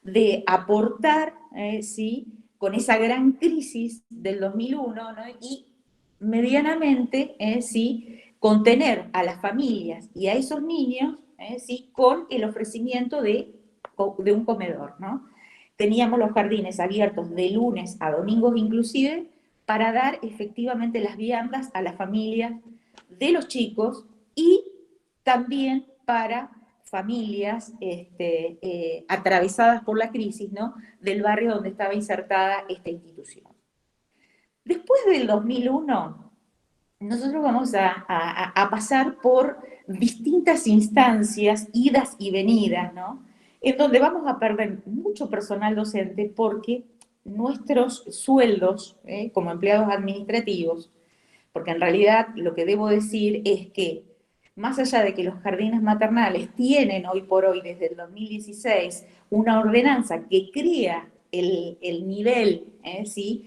de aportar, ¿sí?, con esa gran crisis del 2001, ¿no?, y medianamente, ¿sí?, contener a las familias y a esos niños, ¿sí?, con el ofrecimiento de un comedor, ¿no? Teníamos los jardines abiertos de lunes a domingos inclusive, para dar efectivamente las viandas a las familias de los chicos, y también para familias atravesadas por la crisis, ¿no?, del barrio donde estaba insertada esta institución. Después del 2001, nosotros vamos a pasar por distintas instancias, idas y venidas, ¿no?, en donde vamos a perder mucho personal docente, porque nuestros sueldos, como empleados administrativos, porque en realidad lo que debo decir es que, más allá de que los jardines maternales tienen hoy por hoy, desde el 2016, una ordenanza que crea el nivel, ¿sí?,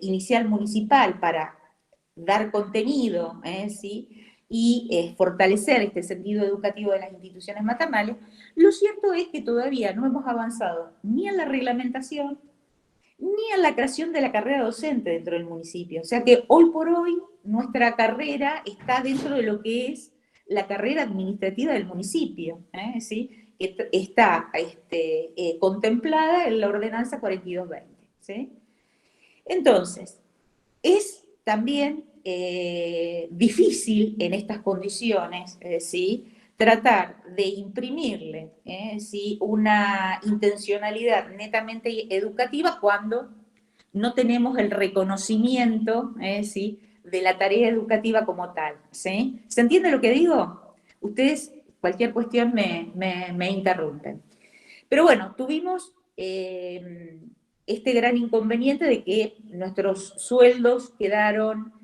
inicial municipal para dar contenido, ¿sí?, y fortalecer este sentido educativo de las instituciones maternales, lo cierto es que todavía no hemos avanzado ni en la reglamentación, ni en la creación de la carrera docente dentro del municipio. O sea que hoy por hoy nuestra carrera está dentro de lo que es la carrera administrativa del municipio, ¿sí?, que está contemplada en la ordenanza 4220, ¿sí? Entonces, es también difícil en estas condiciones, ¿sí?, tratar de imprimirle, ¿sí?, una intencionalidad netamente educativa cuando no tenemos el reconocimiento, ¿sí?, de la tarea educativa como tal, ¿sí? ¿Se entiende lo que digo? Ustedes, cualquier cuestión me interrumpen. Pero bueno, tuvimos este gran inconveniente de que nuestros sueldos quedaron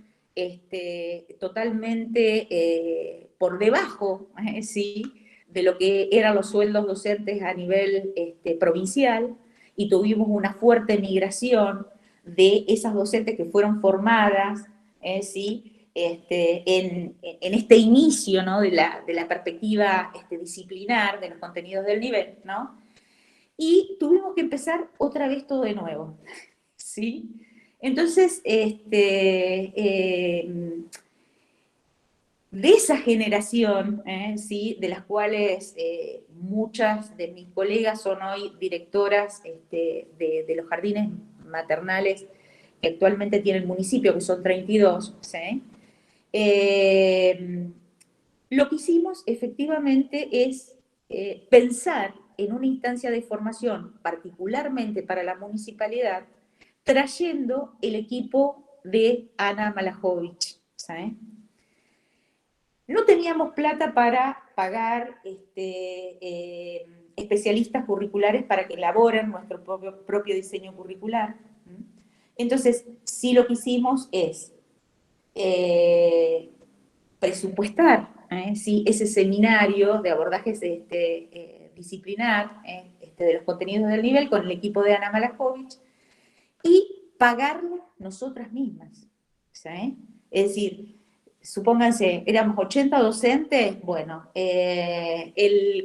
totalmente por debajo, ¿sí?, de lo que eran los sueldos docentes a nivel provincial, y tuvimos una fuerte migración de esas docentes que fueron formadas, ¿sí?, en este inicio, ¿no?, de la perspectiva disciplinar de los contenidos del nivel, ¿no? Y tuvimos que empezar otra vez todo de nuevo, ¿sí? Entonces, de esa generación, ¿sí?, de las cuales muchas de mis colegas son hoy directoras de los jardines maternales que actualmente tiene el municipio, que son 32, ¿sí? Lo que hicimos efectivamente es pensar en una instancia de formación particularmente para la municipalidad, trayendo el equipo de Ana Malajovic, ¿sí? No teníamos plata para pagar especialistas curriculares para que elaboren nuestro propio diseño curricular. Entonces, sí, lo que hicimos es presupuestar, ¿sí?, ese seminario de abordajes disciplinar de los contenidos del nivel con el equipo de Ana Malajovic y pagarlo nosotras mismas, ¿sí? Es decir, supónganse, éramos 80 docentes, bueno,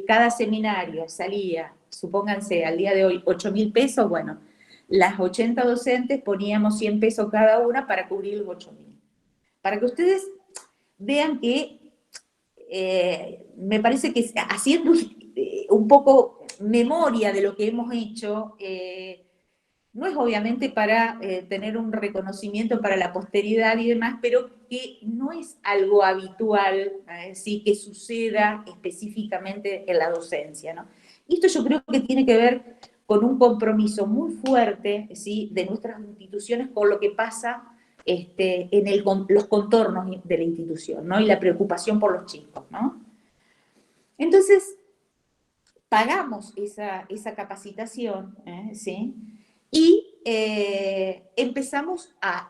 cada seminario salía, supónganse, al día de hoy, 8.000 pesos, bueno, las 80 docentes poníamos 100 pesos cada una para cubrir los 8.000. Para que ustedes vean que me parece que haciendo un poco memoria de lo que hemos hecho, no es obviamente para tener un reconocimiento para la posteridad y demás, pero que no es algo habitual, ¿sí?, que suceda específicamente en la docencia, ¿no? Y esto yo creo que tiene que ver con un compromiso muy fuerte, ¿sí?, de nuestras instituciones con lo que pasa en los contornos de la institución, ¿no?, y la preocupación por los chicos, ¿no? Entonces, pagamos esa capacitación, ¿sí?, y empezamos a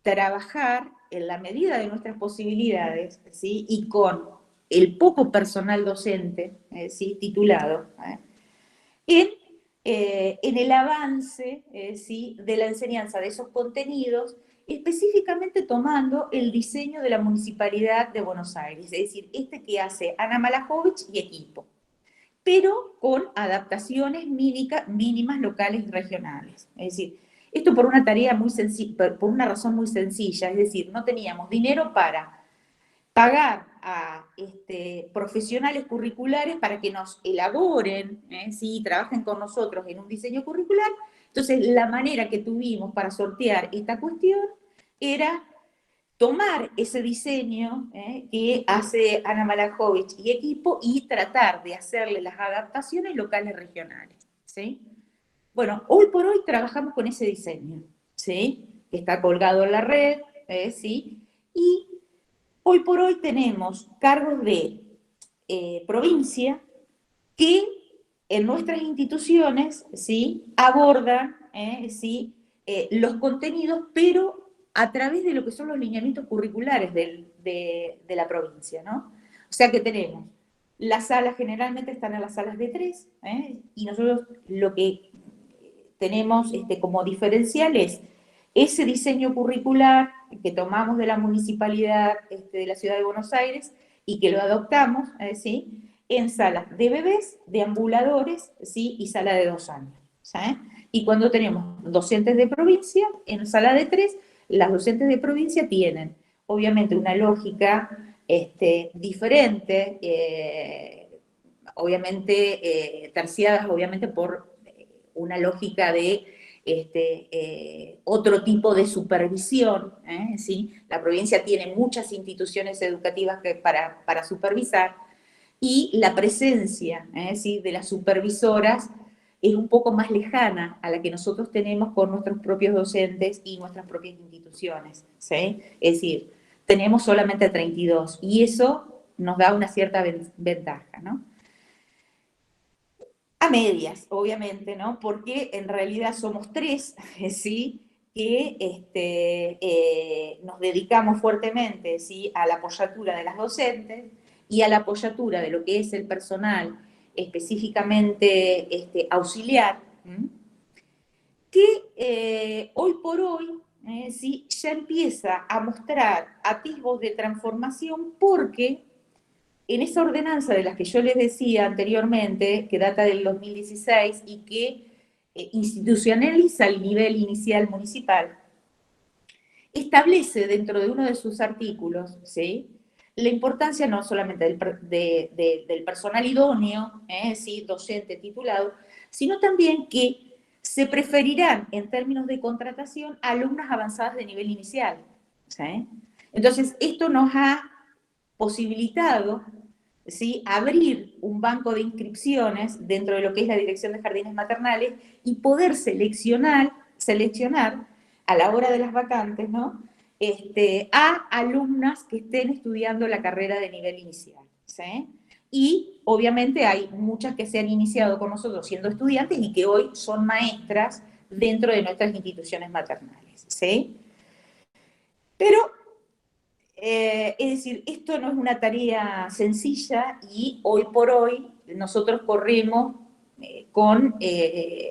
trabajar en la medida de nuestras posibilidades, ¿sí?, y con el poco personal docente, ¿sí?, titulado, en el avance, ¿sí?, de la enseñanza de esos contenidos, específicamente tomando el diseño de la Municipalidad de Buenos Aires, es decir, que hace Ana Malajovic y equipo, pero con adaptaciones mínimas locales y regionales. Es decir, esto por una tarea muy sencilla, por una razón muy sencilla, es decir, no teníamos dinero para pagar a profesionales curriculares para que nos elaboren, ¿sí?, trabajen con nosotros en un diseño curricular. Entonces, la manera que tuvimos para sortear esta cuestión era tomar ese diseño que hace Ana Malajovic y equipo y tratar de hacerle las adaptaciones locales regionales, ¿sí? Bueno, hoy por hoy trabajamos con ese diseño, ¿sí?, que está colgado en la red, ¿sí? Y hoy por hoy tenemos cargos de provincia que en nuestras instituciones, ¿sí?, abordan, ¿sí?, los contenidos, pero a través de lo que son los lineamientos curriculares de la provincia, ¿no? O sea que tenemos, las salas generalmente están en las salas de 3, y nosotros lo que tenemos como diferencial es ese diseño curricular que tomamos de la municipalidad de la Ciudad de Buenos Aires y que lo adoptamos, ¿sí?, en salas de bebés, de ambuladores, ¿sí?, y sala de 2 años, ¿sí? Y cuando tenemos docentes de provincia, en sala de 3, las docentes de provincia tienen, obviamente, una lógica diferente, obviamente, terciadas, obviamente, por una lógica de otro tipo de supervisión, ¿sí? La provincia tiene muchas instituciones educativas para supervisar, y la presencia, ¿sí?, de las supervisoras es un poco más lejana a la que nosotros tenemos con nuestros propios docentes y nuestras propias instituciones, ¿sí? Es decir, tenemos solamente 32, y eso nos da una cierta ventaja, ¿no? A medias, obviamente, ¿no? Porque en realidad somos 3, ¿sí? que nos dedicamos fuertemente, ¿sí?, a la apoyatura de las docentes y a la apoyatura de lo que es el personal específicamente auxiliar, que hoy por hoy ¿sí?, ya empieza a mostrar atisbos de transformación, porque en esa ordenanza de las que yo les decía anteriormente, que data del 2016 y que institucionaliza el nivel inicial municipal, establece dentro de uno de sus artículos, ¿sí?, la importancia no solamente del personal idóneo, ¿sí?, docente titulado, sino también que se preferirán en términos de contratación alumnas avanzadas de nivel inicial, ¿sí? Entonces, esto nos ha posibilitado, ¿sí?, abrir un banco de inscripciones dentro de lo que es la Dirección de Jardines Maternales y poder seleccionar a la hora de las vacantes, ¿no?, a alumnas que estén estudiando la carrera de nivel inicial, ¿sí? Y obviamente hay muchas que se han iniciado con nosotros siendo estudiantes y que hoy son maestras dentro de nuestras instituciones maternales, ¿sí? Pero, es decir, esto no es una tarea sencilla y hoy por hoy nosotros corremos con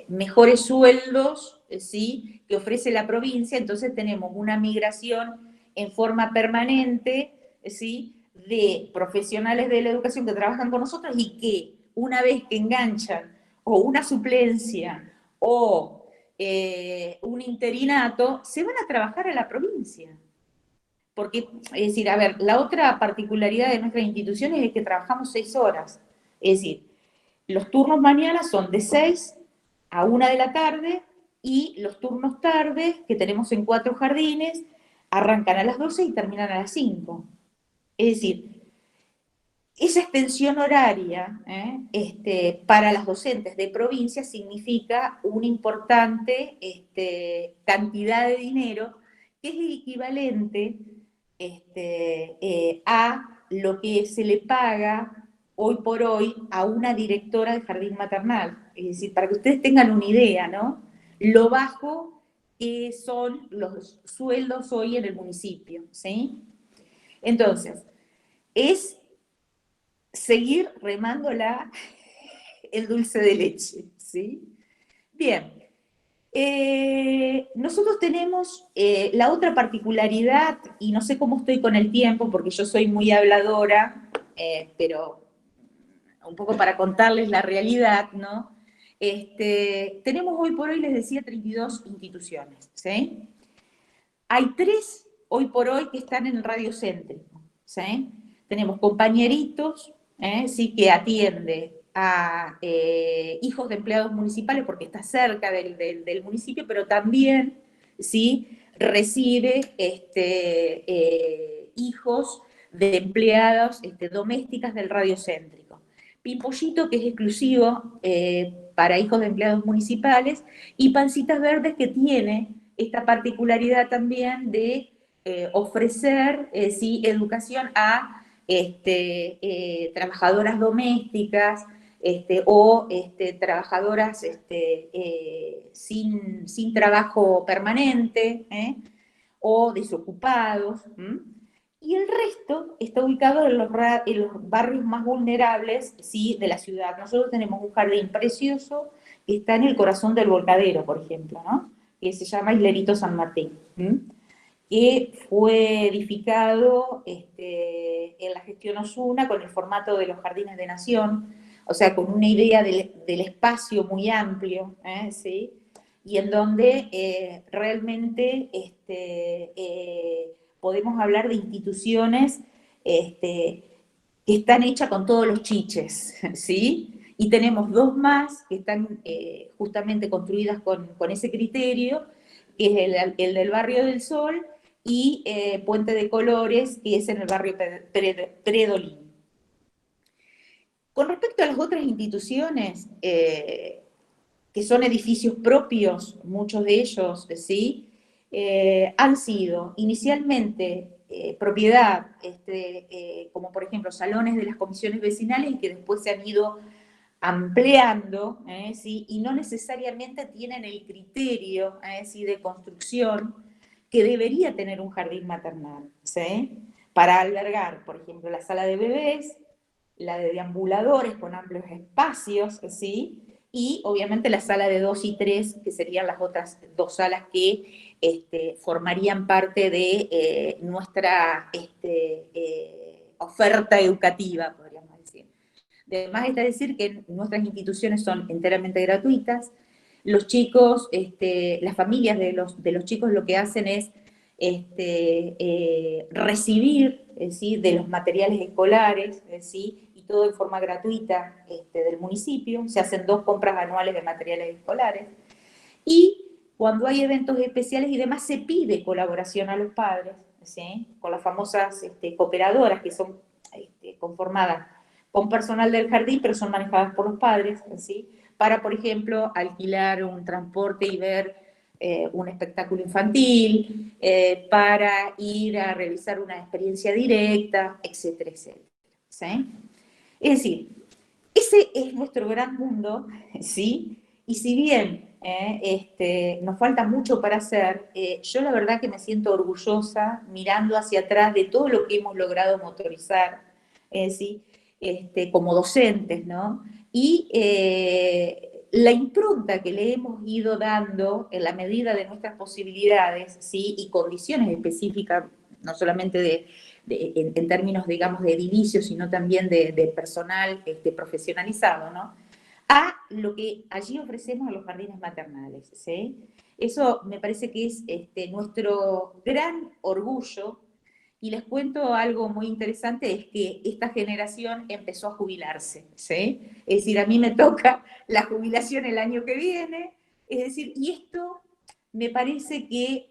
mejores sueldos, ¿sí?, que ofrece la provincia. Entonces tenemos una migración en forma permanente, ¿sí?, de profesionales de la educación que trabajan con nosotros y que una vez que enganchan o una suplencia o un interinato, se van a trabajar a la provincia. Porque, es decir, a ver, la otra particularidad de nuestras instituciones es que trabajamos 6 horas. Es decir, los turnos mañana son de 6 a 1 de la tarde y los turnos tardes, que tenemos en 4 jardines, arrancan a las 12 y terminan a las 5. Es decir, esa extensión horaria para las docentes de provincia significa una importante cantidad de dinero que es el equivalente a lo que se le paga hoy por hoy a una directora de jardín maternal. Es decir, para que ustedes tengan una idea, ¿no?, lo bajo que son los sueldos hoy en el municipio, ¿sí? Entonces, es seguir remándola el dulce de leche, ¿sí? Bien. Nosotros tenemos la otra particularidad, y no sé cómo estoy con el tiempo, porque yo soy muy habladora, pero un poco para contarles la realidad, ¿no? Tenemos hoy por hoy, les decía, 32 instituciones, ¿sí? Hay 3 hoy por hoy que están en el radio céntrico, ¿sí? Tenemos compañeritos, ¿sí?, que atiende a hijos de empleados municipales porque está cerca del municipio, pero también, ¿sí?, recibe hijos de empleadas domésticas del radio céntrico. Pimpollito, que es exclusivo para hijos de empleados municipales, y Pancitas Verdes, que tiene esta particularidad también de ofrecer sí, educación a trabajadoras domésticas o trabajadoras sin trabajo permanente o desocupados. Y el resto está ubicado en los barrios más vulnerables, ¿sí?, de la ciudad. Nosotros tenemos un jardín precioso que está en el corazón del Volcadero, por ejemplo, ¿no?, que se llama Islerito San Martín, que fue edificado en la gestión Osuna con el formato de los jardines de Nación, o sea, con una idea del espacio muy amplio, ¿sí?, y en donde realmente podemos hablar de instituciones que están hechas con todos los chiches, ¿sí? Y tenemos 2 más que están justamente construidas con ese criterio, que es el del Barrio del Sol y Puente de Colores, que es en el barrio Predolín. Con respecto a las otras instituciones, que son edificios propios, muchos de ellos, ¿sí?, han sido inicialmente propiedad, como por ejemplo salones de las comisiones vecinales y que después se han ido ampliando, ¿sí? Y no necesariamente tienen el criterio, ¿sí? De construcción que debería tener un jardín maternal, ¿sí? Para albergar, por ejemplo, la sala de bebés, la de deambuladores con amplios espacios, ¿sí? Y obviamente la sala de 2 y 3, que serían las otras 2 salas que formarían parte de nuestra oferta educativa, podríamos decir. Además está decir que nuestras instituciones son enteramente gratuitas. Los chicos, las familias de los chicos lo que hacen es recibir ¿sí? de los materiales escolares, ¿sí? Y todo en forma gratuita del municipio. Se hacen 2 compras anuales de materiales escolares. Y cuando hay eventos especiales y demás, se pide colaboración a los padres, ¿sí? Con las famosas cooperadoras que son conformadas con personal del jardín, pero son manejadas por los padres, ¿sí? Para, por ejemplo, alquilar un transporte y ver un espectáculo infantil, para ir a realizar una experiencia directa, etcétera, etcétera. ¿Sí? Es decir, ese es nuestro gran mundo, ¿sí? Y si bien nos falta mucho para hacer, yo la verdad que me siento orgullosa mirando hacia atrás de todo lo que hemos logrado motorizar, ¿sí? Como docentes, ¿no? Y la impronta que le hemos ido dando en la medida de nuestras posibilidades, ¿sí? Y condiciones específicas, no solamente en términos, digamos, de edilicio, sino también de personal profesionalizado, ¿no? A lo que allí ofrecemos a los jardines maternales, ¿sí? Eso me parece que es nuestro gran orgullo, y les cuento algo muy interesante, es que esta generación empezó a jubilarse, ¿sí? Es decir, a mí me toca la jubilación el año que viene, es decir, y esto me parece que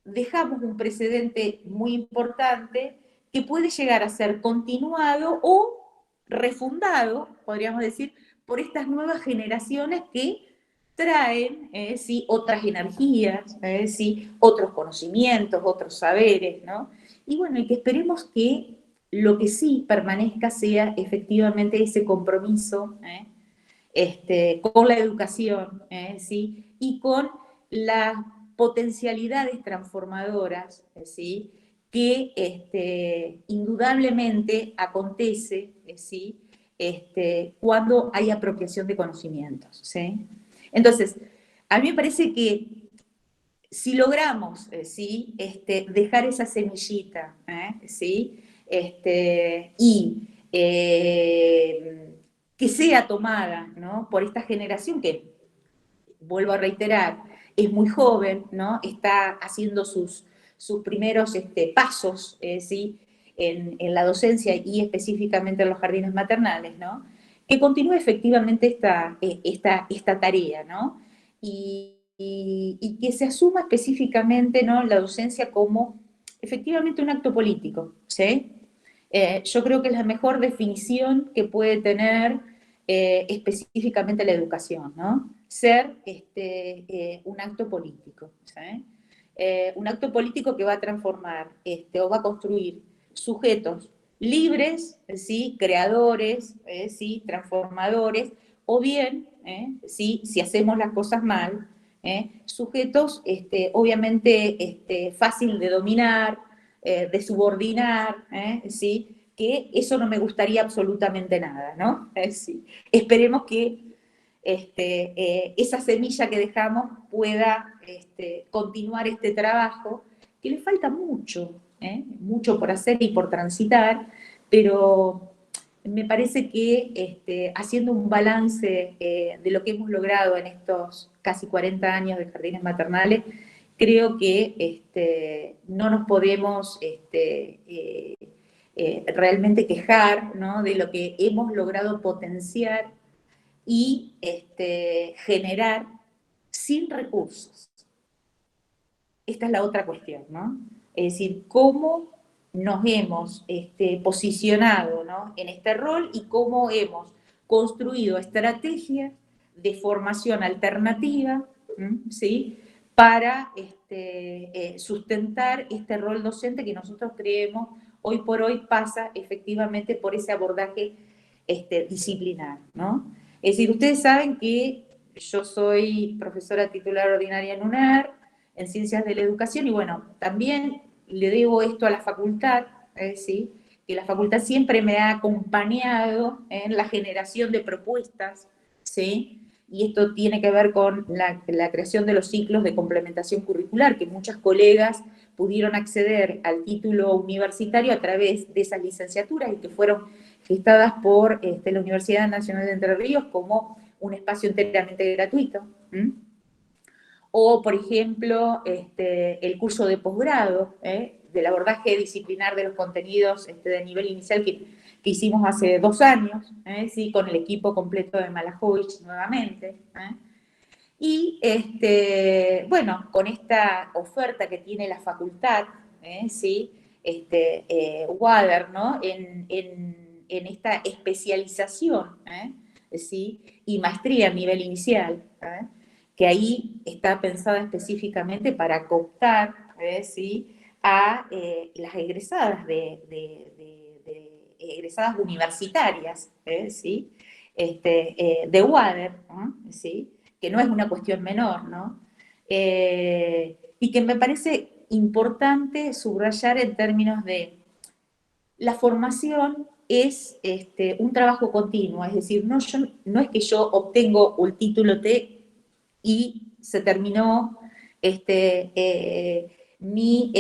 dejamos un precedente muy importante que puede llegar a ser continuado o refundado, podríamos decir, por estas nuevas generaciones que traen ¿sí? otras energías, ¿sí? Otros conocimientos, otros saberes, ¿no? Y bueno, y que esperemos que lo que sí permanezca sea efectivamente ese compromiso con la educación, ¿sí? Y con las potencialidades transformadoras, ¿sí? Que indudablemente acontece, ¿sí? Cuando hay apropiación de conocimientos, ¿sí? Entonces, a mí me parece que si logramos, ¿sí? Dejar esa semillita, ¿sí? Y que sea tomada, ¿no? Por esta generación que, vuelvo a reiterar, es muy joven, ¿no? Está haciendo sus primeros pasos, ¿sí? En la docencia y específicamente en los jardines maternales, ¿no? Que continúe efectivamente esta tarea, ¿no? Y que se asuma específicamente, ¿no? La docencia como efectivamente un acto político, ¿sí? Yo creo que es la mejor definición que puede tener específicamente la educación, ¿no? Ser un acto político, ¿sí? Un acto político que va a transformar o va a construir sujetos libres, ¿sí? Creadores, ¿sí? Transformadores, o bien, ¿sí? Si hacemos las cosas mal, sujetos obviamente fácil de dominar, de subordinar, ¿sí? Que eso no me gustaría absolutamente nada, ¿no? Sí. Esperemos que esa semilla que dejamos pueda continuar este trabajo, que le falta mucho, mucho por hacer y por transitar, pero me parece que haciendo un balance de lo que hemos logrado en estos casi 40 años de jardines maternales, creo que no nos podemos realmente quejar, ¿no? De lo que hemos logrado potenciar y generar sin recursos. Esta es la otra cuestión, ¿no? Es decir, cómo nos hemos posicionado, ¿no? En este rol y cómo hemos construido estrategias de formación alternativa, ¿sí? Para sustentar este rol docente que nosotros creemos hoy por hoy pasa efectivamente por ese abordaje disciplinar, ¿no? Es decir, ustedes saben que yo soy profesora titular ordinaria en UNER, en Ciencias de la Educación, y bueno, también le debo esto a la facultad, ¿sí? Que la facultad siempre me ha acompañado en la generación de propuestas, ¿sí? Y esto tiene que ver con la creación de los ciclos de complementación curricular, que muchas colegas pudieron acceder al título universitario a través de esas licenciaturas y que fueron gestadas por la Universidad Nacional de Entre Ríos como un espacio enteramente gratuito. O, por ejemplo, el curso de posgrado, del abordaje disciplinar de los contenidos de nivel inicial que hicimos hace 2 años, ¿sí? Con el equipo completo de Malajovich nuevamente. Y, bueno, con esta oferta que tiene la facultad, ¿sí? Wader, ¿no? En esta especialización, ¿sí? Y maestría a nivel inicial, que ahí está pensada específicamente para cooptar, ¿sí? A las egresadas egresadas universitarias, ¿sí? De Wader, ¿sí? Que no es una cuestión menor, ¿no? Y que me parece importante subrayar en términos de la formación es un trabajo continuo, es decir, no es que yo obtengo un título T y se terminó mi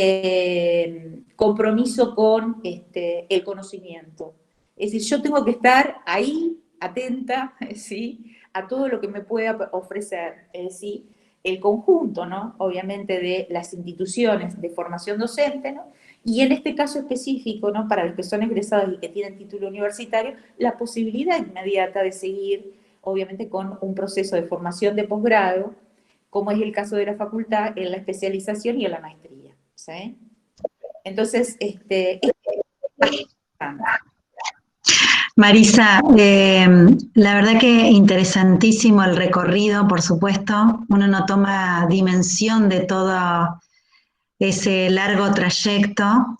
compromiso con el conocimiento. Es decir, yo tengo que estar ahí, atenta, ¿sí? A todo lo que me pueda ofrecer, ¿sí? El conjunto, ¿no? Obviamente de las instituciones de formación docente, ¿no? Y en este caso específico, ¿no? Para los que son egresados y que tienen título universitario, la posibilidad inmediata de seguir, obviamente, con un proceso de formación de posgrado, como es el caso de la facultad, en la especialización y en la maestría, ¿sí? Entonces, Marisa, la verdad que interesantísimo el recorrido, por supuesto. Uno no toma dimensión de todo ese largo trayecto.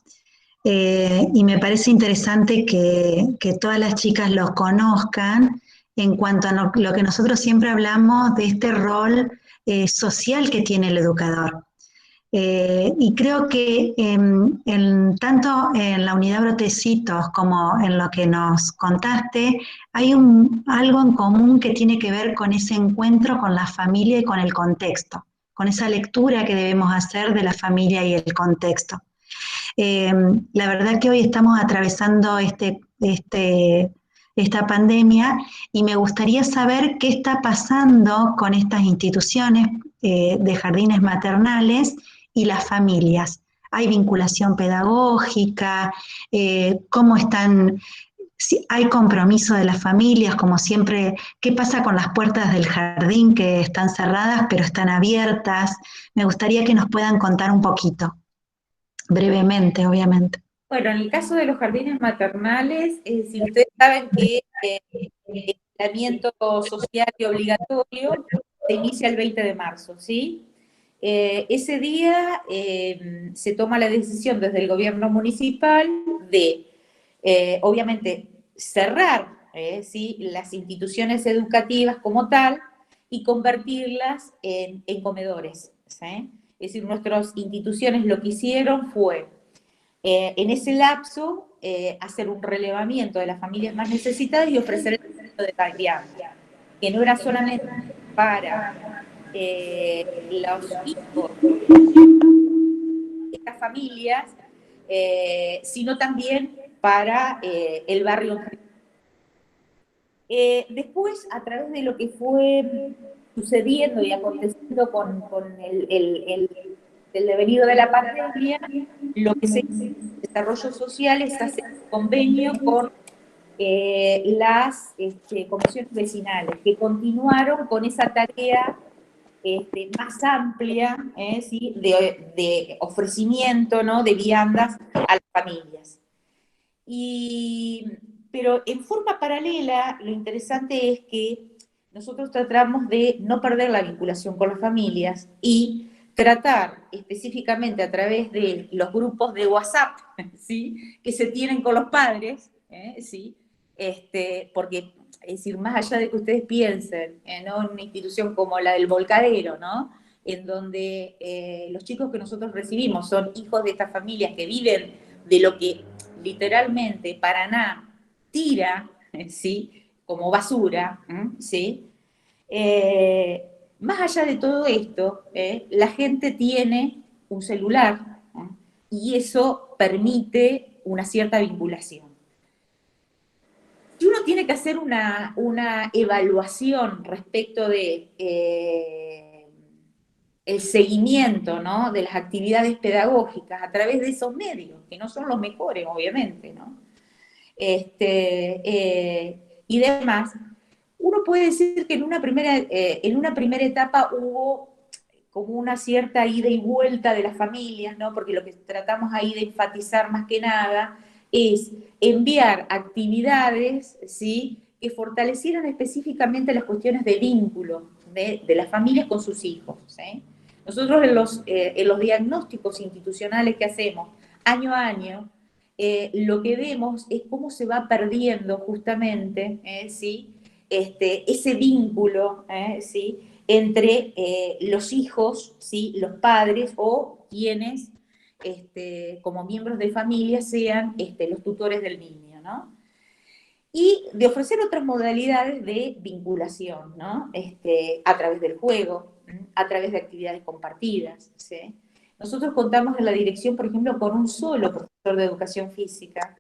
Y me parece interesante que todas las chicas los conozcan en cuanto a lo que nosotros siempre hablamos de este rol social que tiene el educador. Y creo que tanto en la unidad Brotecitos como en lo que nos contaste, hay algo en común que tiene que ver con ese encuentro con la familia y con el contexto, con esa lectura que debemos hacer de la familia y el contexto. La verdad que hoy estamos atravesando esta pandemia y me gustaría saber qué está pasando con estas instituciones de jardines maternales y las familias. ¿Hay vinculación pedagógica? ¿Cómo están? Si hay compromiso de las familias, como siempre, ¿qué pasa con las puertas del jardín que están cerradas pero están abiertas? Me gustaría que nos puedan contar un poquito. Brevemente, obviamente. bueno, en el caso de los jardines maternales, si ustedes saben que el aislamiento social y obligatorio se inicia el 20 de marzo, ¿sí? Ese día se toma la decisión desde el gobierno municipal de, obviamente, cerrar ¿sí? las instituciones educativas como tal y convertirlas en comedores, ¿sí? Es decir, nuestras instituciones lo que hicieron fue, en ese lapso, hacer un relevamiento de las familias más necesitadas y ofrecer el servicio de vianda, que no era solamente para los hijos de estas familias, sino también para el barrio. Después, a través de lo que fue sucediendo y aconteciendo con el devenido de la pandemia, lo que se hizo en desarrollo social es hacer un convenio con las comisiones vecinales, que continuaron con esa tarea más amplia, ¿sí? de ofrecimiento, ¿no? de viandas a las familias. Pero en forma paralela, lo interesante es que nosotros tratamos de no perder la vinculación con las familias y tratar específicamente a través de los grupos de WhatsApp, ¿sí? que se tienen con los padres, ¿sí? Porque es decir, más allá de que ustedes piensen en una institución como la del Volcadero, ¿no? En donde los chicos que nosotros recibimos son hijos de estas familias que viven de lo que literalmente Paraná tira, ¿sí? Como basura, ¿sí? Más allá de todo esto, la gente tiene un celular, y eso permite una cierta vinculación. Si uno tiene que hacer una evaluación respecto de el seguimiento, ¿no?, de las actividades pedagógicas a través de esos medios, que no son los mejores, obviamente, ¿no? Y demás, uno puede decir que en una primera etapa hubo como una cierta ida y vuelta de las familias, ¿no? Porque lo que tratamos ahí de enfatizar más que nada es enviar actividades, ¿sí?, que fortalecieran específicamente las cuestiones de vínculo de las familias con sus hijos, ¿sí? Nosotros en los diagnósticos institucionales que hacemos año a año, lo que vemos es cómo se va perdiendo justamente, ¿sí?, ese vínculo, ¿sí?, entre los hijos, ¿sí?, los padres o quienes, como miembros de familia, sean los tutores del niño, ¿no? Y de ofrecer otras modalidades de vinculación, ¿no? A través del juego, a través de actividades compartidas, ¿sí? Nosotros contamos en la dirección, por ejemplo, con un solo profesor de educación física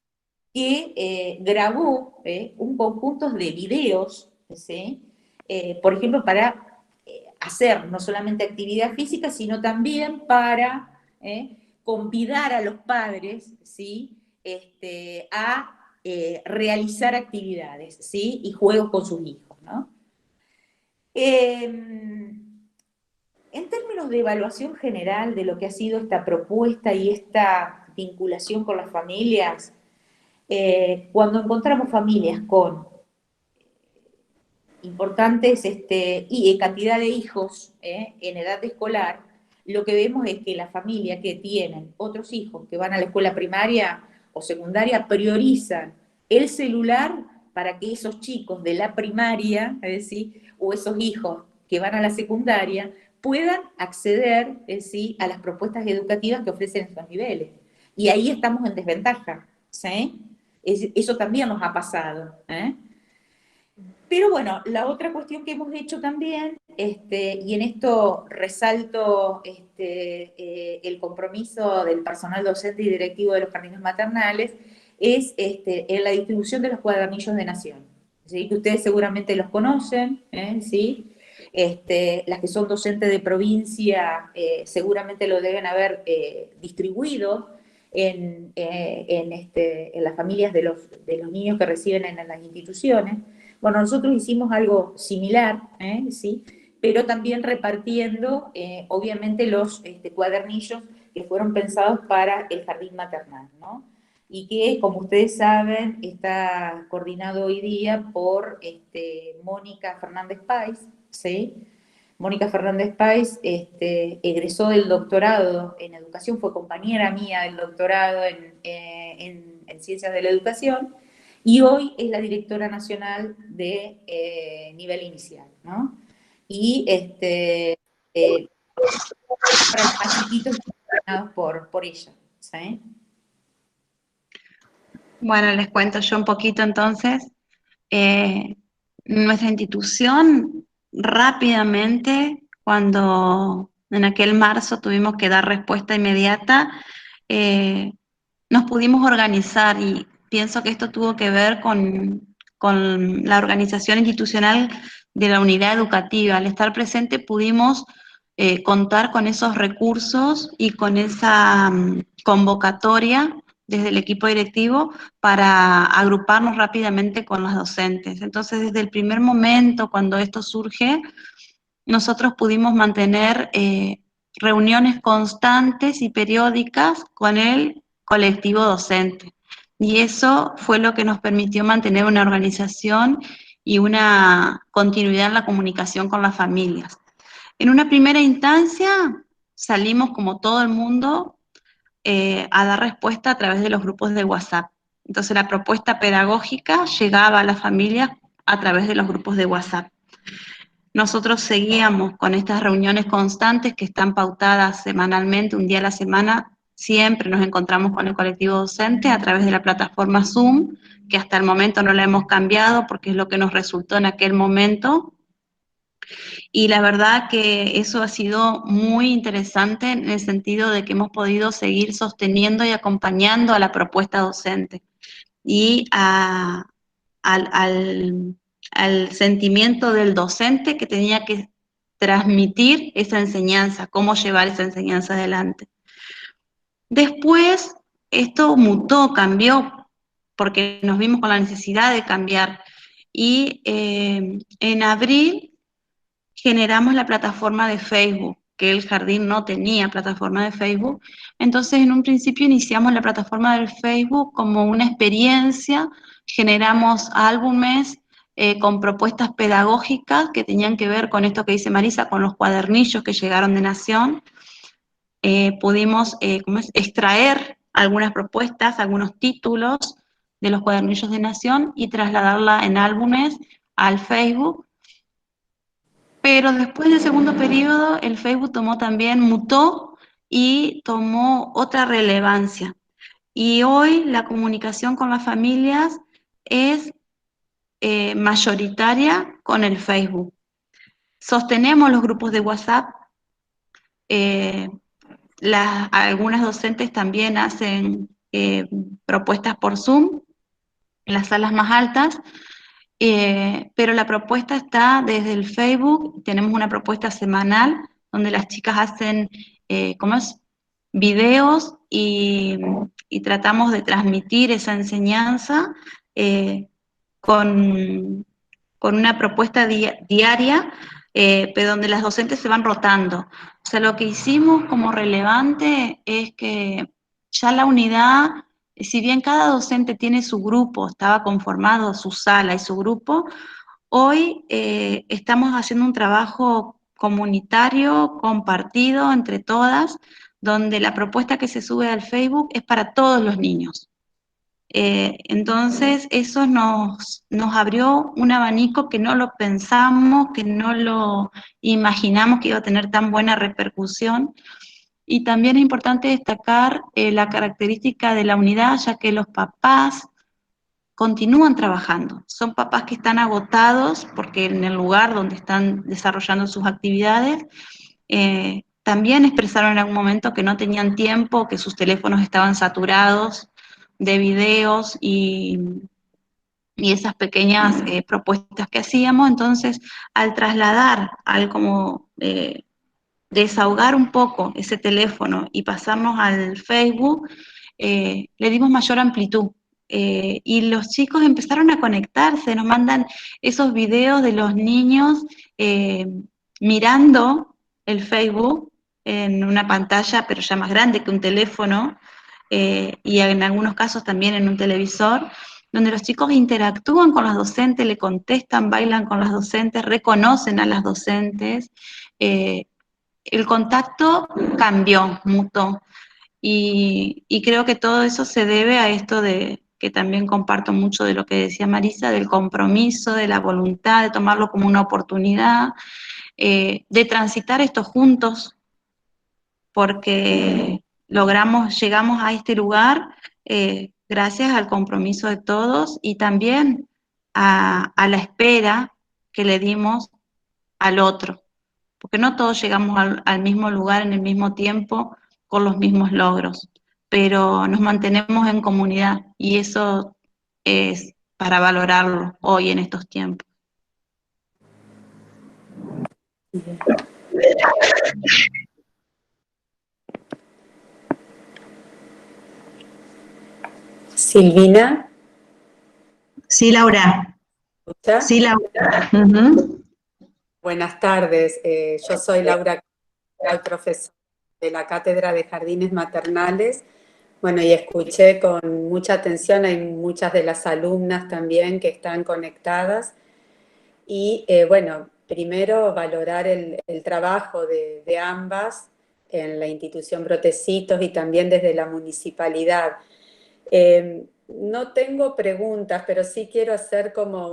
que grabó un conjunto de videos, ¿sí?, por ejemplo, para hacer no solamente actividad física, sino también para convidar a los padres, ¿sí?, a realizar actividades, ¿sí?, y juegos con sus hijos, ¿no? En términos de evaluación general de lo que ha sido esta propuesta y esta vinculación con las familias, cuando encontramos familias con importantes y cantidad de hijos en edad escolar, lo que vemos es que las familias que tienen otros hijos que van a la escuela primaria o secundaria priorizan el celular para que esos chicos de la primaria, es decir, o esos hijos que van a la secundaria, puedan acceder, ¿sí?, a las propuestas educativas que ofrecen estos niveles. Y ahí estamos en desventaja, ¿sí? Eso también nos ha pasado, ¿eh? Pero bueno, la otra cuestión que hemos hecho también, y en esto resalto el compromiso del personal docente y directivo de los jardines maternales, es en la distribución de los cuadernillos de Nación, ¿sí?, que ustedes seguramente los conocen, ¿sí? Las que son docentes de provincia seguramente lo deben haber distribuido en las familias de los niños que reciben en las instituciones. Bueno, nosotros hicimos algo similar, ¿sí?, pero también repartiendo, obviamente, los cuadernillos que fueron pensados para el jardín maternal, ¿no? Y que, como ustedes saben, está coordinado hoy día por Mónica Fernández Páez, ¿sí? Mónica Fernández Páez egresó del doctorado en educación, fue compañera mía del doctorado en ciencias de la educación, y hoy es la directora nacional de nivel inicial, ¿no? Y para los más chiquitos gestionados por ella, ¿sí? Bueno, les cuento yo un poquito entonces. Nuestra institución rápidamente, cuando en aquel marzo tuvimos que dar respuesta inmediata, nos pudimos organizar y pienso que esto tuvo que ver con la organización institucional de la unidad educativa. Al estar presente pudimos contar con esos recursos y con esa convocatoria desde el equipo directivo para agruparnos rápidamente con los docentes. Entonces, desde el primer momento, cuando esto surge, nosotros pudimos mantener reuniones constantes y periódicas con el colectivo docente. Y eso fue lo que nos permitió mantener una organización y una continuidad en la comunicación con las familias. En una primera instancia salimos como todo el mundo a dar respuesta a través de los grupos de WhatsApp. Entonces la propuesta pedagógica llegaba a las familias a través de los grupos de WhatsApp. Nosotros seguíamos con estas reuniones constantes que están pautadas semanalmente, un día a la semana. Siempre nos encontramos con el colectivo docente a través de la plataforma Zoom, que hasta el momento no la hemos cambiado porque es lo que nos resultó en aquel momento. Y la verdad que eso ha sido muy interesante en el sentido de que hemos podido seguir sosteniendo y acompañando a la propuesta docente y al sentimiento del docente que tenía que transmitir esa enseñanza, cómo llevar esa enseñanza adelante. Después esto mutó, cambió, porque nos vimos con la necesidad de cambiar. Y en abril generamos la plataforma de Facebook, que el jardín no tenía plataforma de Facebook. Entonces, en un principio iniciamos la plataforma del Facebook como una experiencia, generamos álbumes con propuestas pedagógicas que tenían que ver con esto que dice Marisa, con los cuadernillos que llegaron de Nación. Pudimos extraer algunas propuestas, algunos títulos de los cuadernillos de Nación y trasladarla en álbumes al Facebook. Pero después del segundo periodo, el Facebook mutó y tomó otra relevancia. Y hoy la comunicación con las familias es mayoritaria con el Facebook. Sostenemos los grupos de WhatsApp. Algunas docentes también hacen propuestas por Zoom en las salas más altas. Pero la propuesta está desde el Facebook. Tenemos una propuesta semanal donde las chicas hacen videos y tratamos de transmitir esa enseñanza con una propuesta diaria, pero donde las docentes se van rotando. O sea, lo que hicimos como relevante es que ya la unidad, si bien cada docente tiene su grupo, estaba conformado su sala y su grupo, hoy estamos haciendo un trabajo comunitario, compartido entre todas, donde la propuesta que se sube al Facebook es para todos los niños. Entonces, eso nos abrió un abanico que no lo pensamos, que no lo imaginamos que iba a tener tan buena repercusión. Y también es importante destacar la característica de la unidad, ya que los papás continúan trabajando. Son papás que están agotados porque en el lugar donde están desarrollando sus actividades, también expresaron en algún momento que no tenían tiempo, que sus teléfonos estaban saturados de videos y esas pequeñas propuestas que hacíamos. Entonces, al trasladar, al como desahogar un poco ese teléfono y pasarnos al Facebook, le dimos mayor amplitud. Y los chicos empezaron a conectarse, nos mandan esos videos de los niños mirando el Facebook en una pantalla, pero ya más grande que un teléfono, y en algunos casos también en un televisor, donde los chicos interactúan con las docentes, le contestan, bailan con las docentes, reconocen a las docentes. El contacto cambió, mutó. Y creo que todo eso se debe a esto de que también comparto mucho de lo que decía Marisa, del compromiso, de la voluntad, de tomarlo como una oportunidad, de transitar esto juntos, porque llegamos a este lugar gracias al compromiso de todos y también a la espera que le dimos al otro, porque no todos llegamos al mismo lugar en el mismo tiempo con los mismos logros, pero nos mantenemos en comunidad y eso es para valorarlo hoy en estos tiempos. Silvina. Sí, Laura. ¿Escucha? Sí, Laura. Uh-huh. Buenas tardes, yo soy Laura, soy profesora de la Cátedra de Jardines Maternales. Bueno, y escuché con mucha atención, hay muchas de las alumnas también que están conectadas. Y bueno, primero valorar el trabajo de ambas en la institución Brotecitos y también desde la municipalidad. No tengo preguntas, pero sí quiero hacer como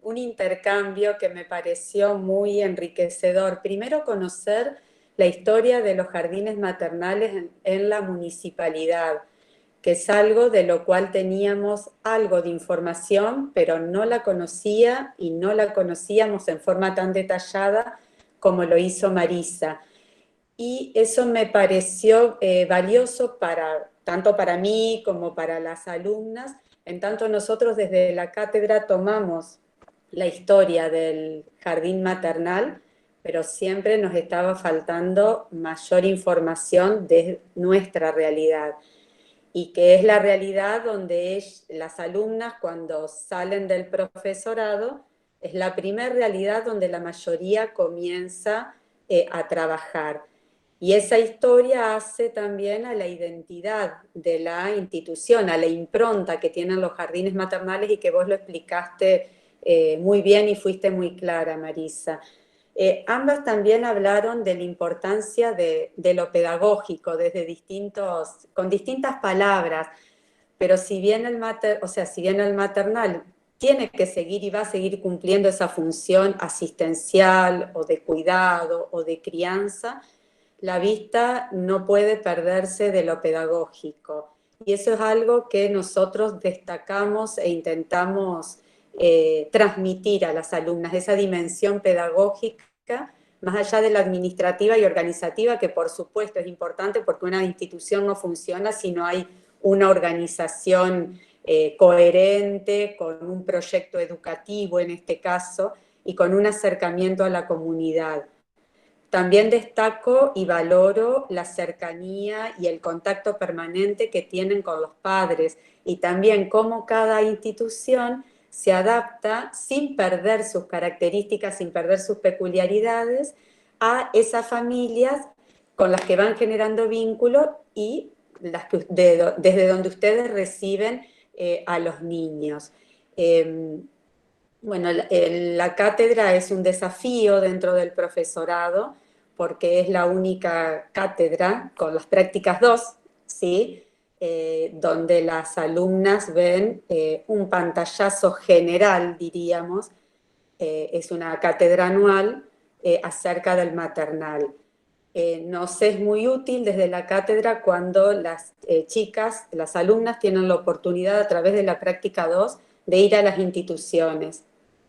un intercambio que me pareció muy enriquecedor. Primero, conocer la historia de los jardines maternales en la municipalidad, que es algo de lo cual teníamos algo de información, pero no la conocía y no la conocíamos en forma tan detallada como lo hizo Marisa. Y eso me pareció valioso tanto para mí como para las alumnas, en tanto nosotros desde la cátedra tomamos la historia del jardín maternal, pero siempre nos estaba faltando mayor información de nuestra realidad, y que es la realidad donde las alumnas, cuando salen del profesorado, es la primera realidad donde la mayoría comienza a trabajar. Y esa historia hace también a la identidad de la institución, a la impronta que tienen los jardines maternales, y que vos lo explicaste muy bien y fuiste muy clara, Marisa. Ambas también hablaron de la importancia de lo pedagógico con distintas palabras, pero si bien si bien el maternal tiene que seguir y va a seguir cumpliendo esa función asistencial o de cuidado o de crianza, la vista no puede perderse de lo pedagógico. Y eso es algo que nosotros destacamos e intentamos transmitir a las alumnas, esa dimensión pedagógica, más allá de la administrativa y organizativa, que por supuesto es importante porque una institución no funciona si no hay una organización coherente, con un proyecto educativo en este caso, y con un acercamiento a la comunidad. También destaco y valoro la cercanía y el contacto permanente que tienen con los padres, y también cómo cada institución se adapta sin perder sus características, sin perder sus peculiaridades, a esas familias con las que van generando vínculo y desde donde ustedes reciben a los niños. Bueno, la cátedra es un desafío dentro del profesorado, porque es la única cátedra con las prácticas 2, ¿sí? Donde las alumnas ven un pantallazo general, diríamos. Es una cátedra anual acerca del maternal. Nos es muy útil desde la cátedra cuando las chicas, las alumnas, tienen la oportunidad a través de la práctica 2 de ir a las instituciones,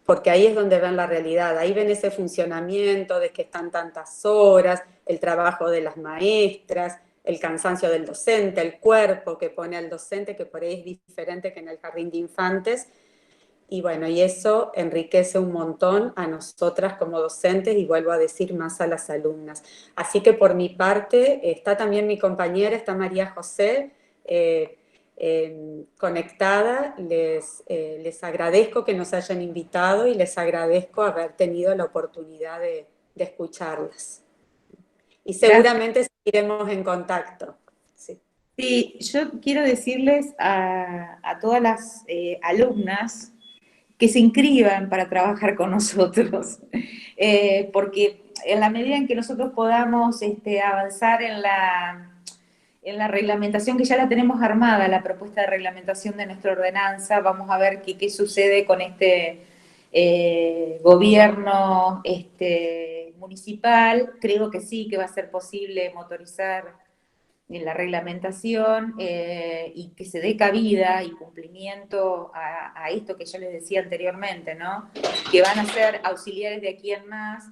porque ahí es donde ven la realidad, ahí ven ese funcionamiento de que están tantas horas, el trabajo de las maestras, el cansancio del docente, el cuerpo que pone al docente, que por ahí es diferente que en el jardín de infantes. Y bueno, y eso enriquece un montón a nosotras como docentes, y vuelvo a decir, más a las alumnas. Así que por mi parte, está también mi compañera, está María José, conectada. Les agradezco que nos hayan invitado y les agradezco haber tenido la oportunidad de escucharlas. Y seguramente seguiremos en contacto. Sí. Sí, yo quiero decirles a todas las alumnas que se inscriban para trabajar con nosotros, porque en la medida en que nosotros podamos avanzar en la reglamentación, que ya la tenemos armada, la propuesta de reglamentación de nuestra ordenanza, vamos a ver qué sucede con este gobierno municipal. Creo que sí, que va a ser posible motorizar en la reglamentación y que se dé cabida y cumplimiento a esto que yo les decía anteriormente, ¿no? Que van a ser auxiliares de aquí en más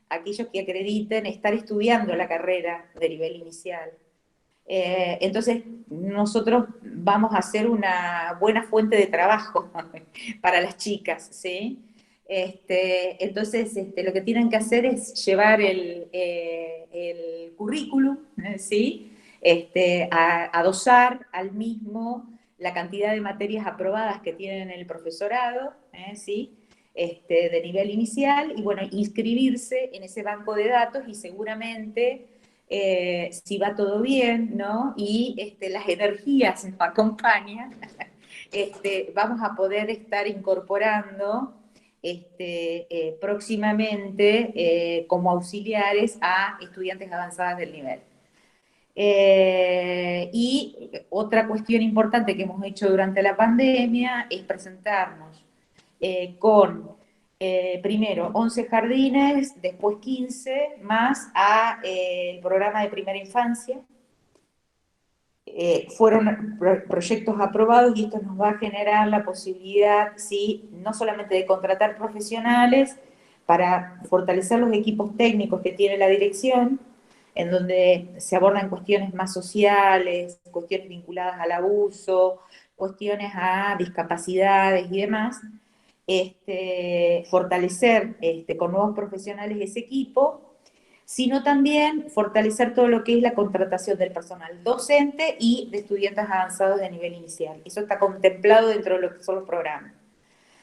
aquellos que acrediten estar estudiando la carrera de nivel inicial. Entonces, nosotros vamos a hacer una buena fuente de trabajo para las chicas, ¿sí? Entonces, lo que tienen que hacer es llevar el currículum, ¿sí? A adosar al mismo la cantidad de materias aprobadas que tienen el profesorado, ¿sí? De nivel inicial, y bueno, inscribirse en ese banco de datos, y seguramente, si va todo bien, ¿no? Y las energías nos acompañan, vamos a poder estar incorporando próximamente como auxiliares a estudiantes avanzadas del nivel. Y otra cuestión importante que hemos hecho durante la pandemia es presentarnos con primero 11 jardines, después 15, más a el programa de primera infancia. Fueron proyectos aprobados y esto nos va a generar la posibilidad, sí, no solamente de contratar profesionales para fortalecer los equipos técnicos que tiene la dirección, en donde se abordan cuestiones más sociales, cuestiones vinculadas al abuso, cuestiones a discapacidades y demás, fortalecer con nuevos profesionales ese equipo, sino también fortalecer todo lo que es la contratación del personal docente y de estudiantes avanzados de nivel inicial. Eso está contemplado dentro de lo que son los programas.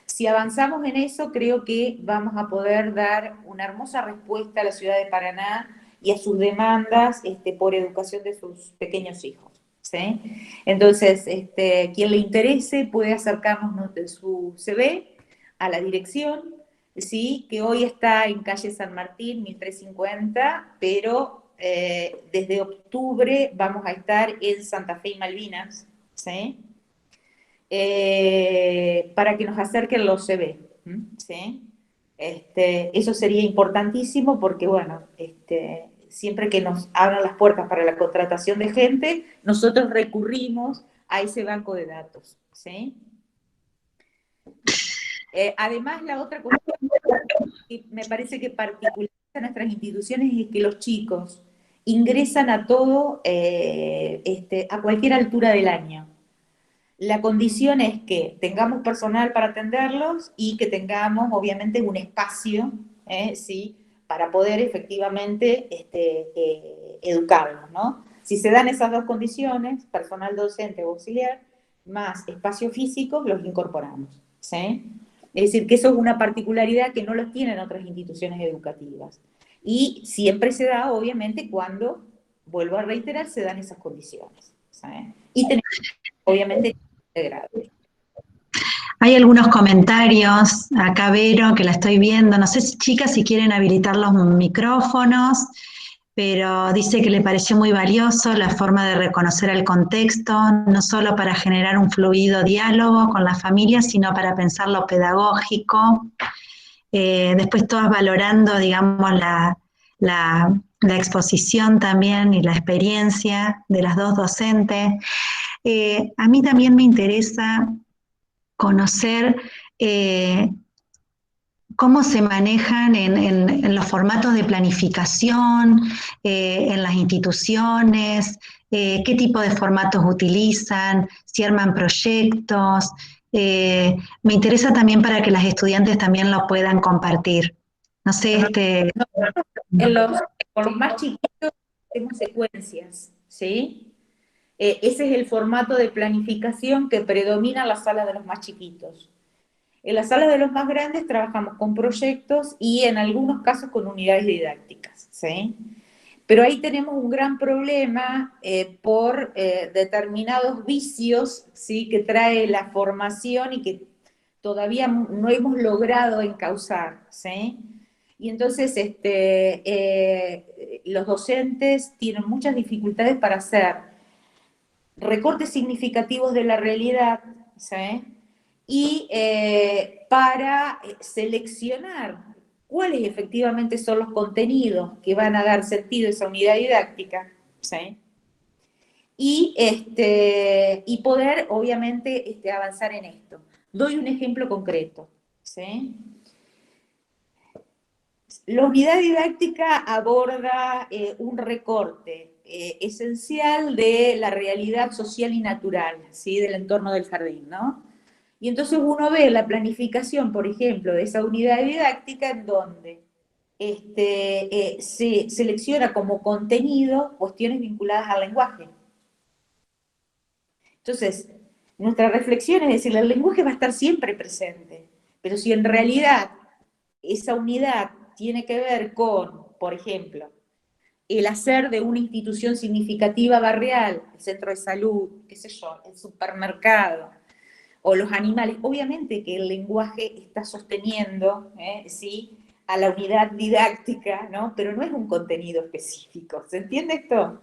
Si avanzamos en eso, creo que vamos a poder dar una hermosa respuesta a la ciudad de Paraná y a sus demandas por educación de sus pequeños hijos, ¿sí? Entonces, quien le interese puede acercarnos de su CV a la dirección, ¿sí? Que hoy está en calle San Martín, 1350, pero desde octubre vamos a estar en Santa Fe y Malvinas, ¿sí? Para que nos acerquen los CV, ¿sí? Eso sería importantísimo porque, bueno, siempre que nos abran las puertas para la contratación de gente, nosotros recurrimos a ese banco de datos, ¿sí? Además, la otra cuestión que me parece que particulariza nuestras instituciones es que los chicos ingresan a todo, a cualquier altura del año. La condición es que tengamos personal para atenderlos y que tengamos, obviamente, un espacio, ¿sí? Para poder efectivamente educarlos, ¿no? Si se dan esas dos condiciones, personal docente o auxiliar, más espacio físico, los incorporamos, ¿sí? Es decir, que eso es una particularidad que no lo tienen otras instituciones educativas. Y siempre se da, obviamente, cuando, vuelvo a reiterar, se dan esas condiciones, ¿sí? Y tenemos, obviamente, de grado. Hay algunos comentarios, acá Vero, que la estoy viendo, no sé, chicas, si quieren habilitar los micrófonos, pero dice que le pareció muy valioso la forma de reconocer el contexto, no solo para generar un fluido diálogo con la familia, sino para pensar lo pedagógico. Después todas valorando, digamos, la exposición también y la experiencia de las dos docentes. A mí también me interesa conocer cómo se manejan en los formatos de planificación, en las instituciones, qué tipo de formatos utilizan, si arman proyectos. Me interesa también para que las estudiantes también lo puedan compartir. No sé, Con los más chiquitos hacemos secuencias, ¿sí? Ese es el formato de planificación que predomina en las salas de los más chiquitos. En las salas de los más grandes trabajamos con proyectos y en algunos casos con unidades didácticas, ¿sí? Pero ahí tenemos un gran problema por determinados vicios, ¿sí? Que trae la formación y que todavía no hemos logrado encauzar, ¿sí? Y entonces los docentes tienen muchas dificultades para hacer recortes significativos de la realidad, ¿sí? Y para seleccionar cuáles efectivamente son los contenidos que van a dar sentido a esa unidad didáctica, ¿sí? Y poder, obviamente, avanzar en esto. Doy un ejemplo concreto, ¿sí? La unidad didáctica aborda un recorte esencial de la realidad social y natural, ¿sí? Del entorno del jardín, ¿no? Y entonces uno ve la planificación, por ejemplo, de esa unidad didáctica en donde se selecciona como contenido cuestiones vinculadas al lenguaje. Entonces, nuestra reflexión es decir, el lenguaje va a estar siempre presente, pero si en realidad esa unidad tiene que ver con, por ejemplo, el hacer de una institución significativa barrial, el centro de salud, qué sé yo, el supermercado, o los animales, obviamente que el lenguaje está sosteniendo, ¿sí? A la unidad didáctica, ¿no? Pero no es un contenido específico, ¿se entiende esto?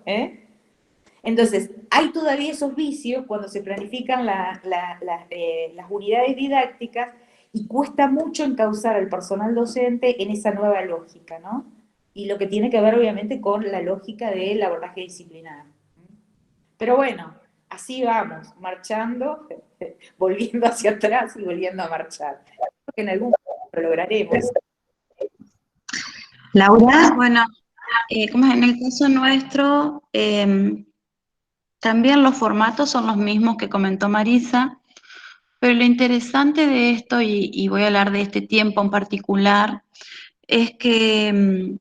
Entonces, hay todavía esos vicios cuando se planifican las unidades didácticas y cuesta mucho encauzar al personal docente en esa nueva lógica, ¿no? Y lo que tiene que ver obviamente con la lógica del abordaje disciplinar. Pero bueno, así vamos, marchando, volviendo hacia atrás y volviendo a marchar. Creo que en algún momento lo lograremos. Laura. Bueno, como en el caso nuestro, también los formatos son los mismos que comentó Marisa, pero lo interesante de esto, y voy a hablar de este tiempo en particular, es que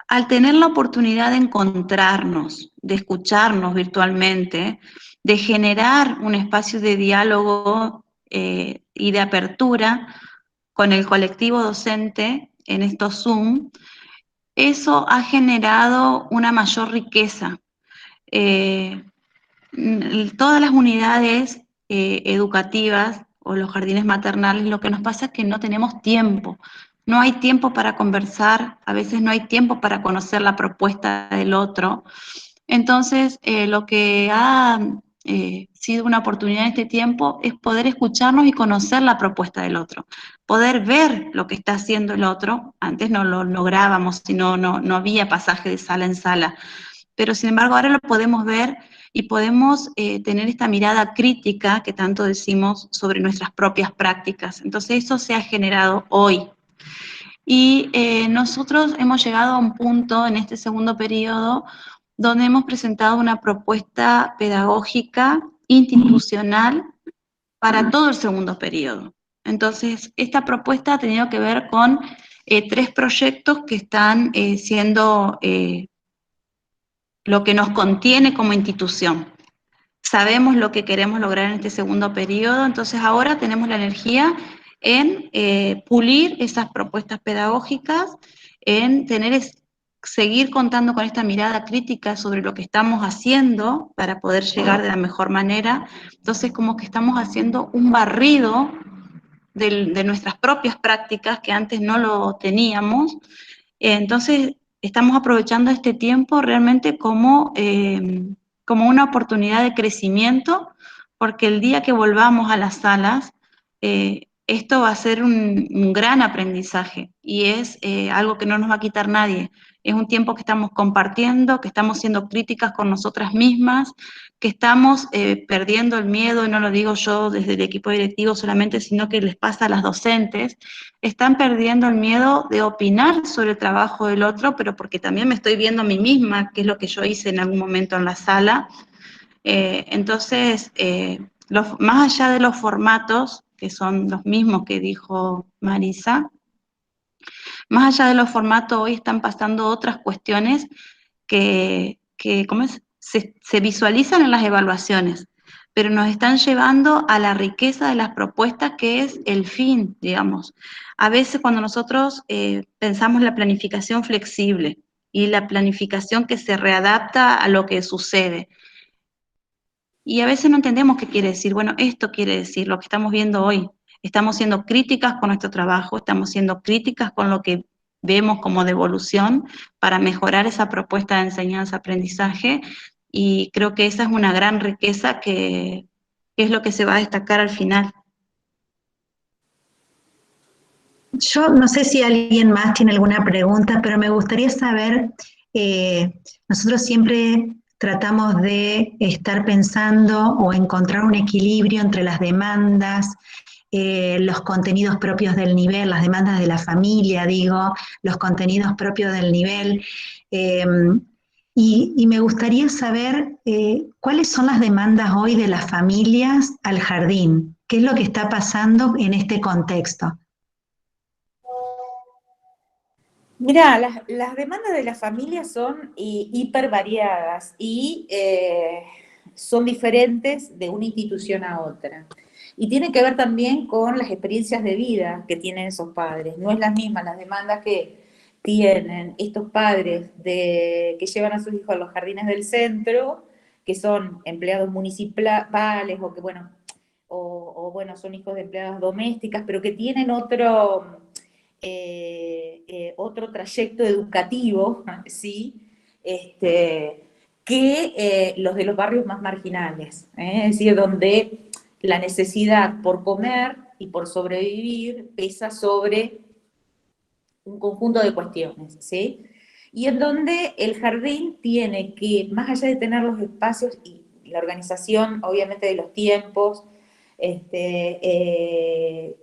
al tener la oportunidad de encontrarnos, de escucharnos virtualmente, de generar un espacio de diálogo y de apertura con el colectivo docente en estos Zoom, eso ha generado una mayor riqueza. Todas las unidades educativas o los jardines maternales, lo que nos pasa es que no tenemos tiempo. No hay tiempo para conversar, a veces no hay tiempo para conocer la propuesta del otro. Entonces, lo que ha sido una oportunidad en este tiempo es poder escucharnos y conocer la propuesta del otro, poder ver lo que está haciendo el otro. Antes no lo lográbamos, sino no había pasaje de sala en sala, pero sin embargo ahora lo podemos ver y podemos tener esta mirada crítica que tanto decimos sobre nuestras propias prácticas. Entonces eso se ha generado hoy. Y nosotros hemos llegado a un punto en este segundo periodo donde hemos presentado una propuesta pedagógica institucional para todo el segundo periodo. Entonces, esta propuesta ha tenido que ver con 3 proyectos que están siendo lo que nos contiene como institución. Sabemos lo que queremos lograr en este segundo periodo, entonces ahora tenemos la energía en pulir esas propuestas pedagógicas, en seguir contando con esta mirada crítica sobre lo que estamos haciendo para poder llegar de la mejor manera. Entonces, como que estamos haciendo un barrido de nuestras propias prácticas que antes no lo teníamos. Entonces, estamos aprovechando este tiempo realmente como una oportunidad de crecimiento, porque el día que volvamos a las salas, esto va a ser un gran aprendizaje y es algo que no nos va a quitar nadie. Es un tiempo que estamos compartiendo, que estamos siendo críticas con nosotras mismas, que estamos perdiendo el miedo, y no lo digo yo desde el equipo directivo solamente, sino que les pasa a las docentes, están perdiendo el miedo de opinar sobre el trabajo del otro, pero porque también me estoy viendo a mí misma, que es lo que yo hice en algún momento en la sala. Entonces, más allá de los formatos, que son los mismos que dijo Marisa, más allá de los formatos, hoy están pasando otras cuestiones que se visualizan en las evaluaciones, pero nos están llevando a la riqueza de las propuestas, que es el fin, digamos. A veces cuando nosotros pensamos la planificación flexible y la planificación que se readapta a lo que sucede, y a veces no entendemos qué quiere decir. Bueno, esto quiere decir lo que estamos viendo hoy. Estamos siendo críticas con nuestro trabajo, estamos siendo críticas con lo que vemos como devolución para mejorar esa propuesta de enseñanza-aprendizaje, y creo que esa es una gran riqueza que es lo que se va a destacar al final. Yo no sé si alguien más tiene alguna pregunta, pero me gustaría saber, nosotros siempre tratamos de estar pensando o encontrar un equilibrio entre las demandas, los contenidos propios del nivel, las demandas de la familia, digo, los contenidos propios del nivel. Y me gustaría saber cuáles son las demandas hoy de las familias al jardín. ¿Qué es lo que está pasando en este contexto? Mirá, las demandas de las familias son hiper variadas y son diferentes de una institución a otra. Y tiene que ver también con las experiencias de vida que tienen esos padres. No es las mismas las demandas que tienen estos padres que llevan a sus hijos a los jardines del centro, que son empleados municipales o que, bueno, bueno, son hijos de empleadas domésticas, pero que tienen otro trayecto educativo, ¿sí? Que los de los barrios más marginales, es decir, donde la necesidad por comer y por sobrevivir pesa sobre un conjunto de cuestiones, ¿sí? Y en donde el jardín tiene que, más allá de tener los espacios y la organización, obviamente, de los tiempos,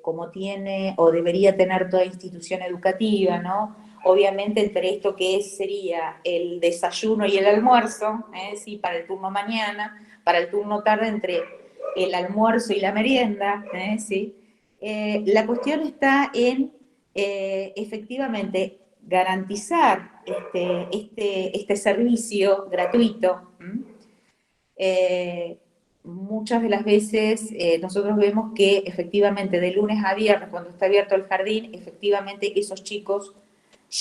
como tiene o debería tener toda institución educativa, ¿no? Obviamente entre esto que sería el desayuno y el almuerzo, ¿sí? Para el turno mañana, para el turno tarde entre el almuerzo y la merienda, ¿sí? La cuestión está en efectivamente garantizar este servicio gratuito. Muchas de las veces nosotros vemos que efectivamente de lunes a viernes, cuando está abierto el jardín, efectivamente esos chicos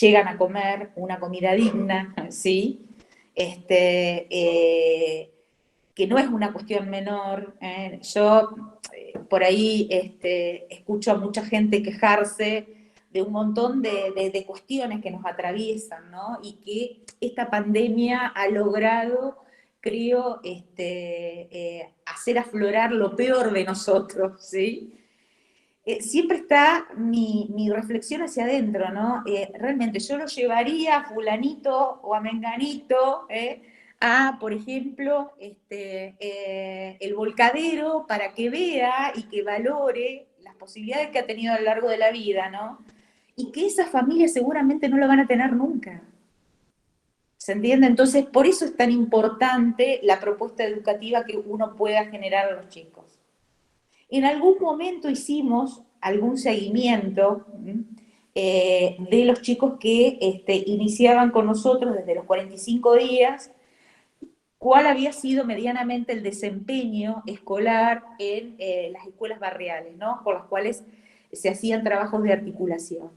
llegan a comer una comida digna, ¿sí? Que no es una cuestión menor. Yo por ahí escucho a mucha gente quejarse de un montón de cuestiones que nos atraviesan, ¿no? Y que esta pandemia ha logrado, creo, hacer aflorar lo peor de nosotros, ¿sí? Siempre está mi reflexión hacia adentro, ¿no? Realmente yo lo llevaría a fulanito o a menganito, a, por ejemplo, el volcadero para que vea y que valore las posibilidades que ha tenido a lo largo de la vida, ¿no? Y que esas familias seguramente no lo van a tener nunca. ¿Se entiende? Entonces, por eso es tan importante la propuesta educativa que uno pueda generar a los chicos. En algún momento hicimos algún seguimiento de los chicos que iniciaban con nosotros desde los 45 días, cuál había sido medianamente el desempeño escolar en las escuelas barriales, ¿no? Por las cuales se hacían trabajos de articulación.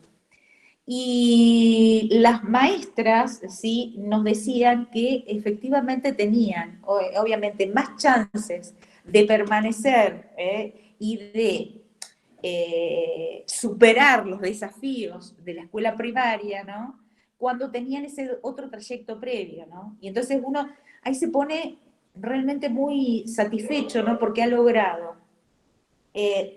Y las maestras, ¿sí?, nos decían que efectivamente tenían, obviamente, más chances de permanecer y de superar los desafíos de la escuela primaria, ¿no? Cuando tenían ese otro trayecto previo, ¿no? Y entonces uno ahí se pone realmente muy satisfecho, ¿no? Porque ha logrado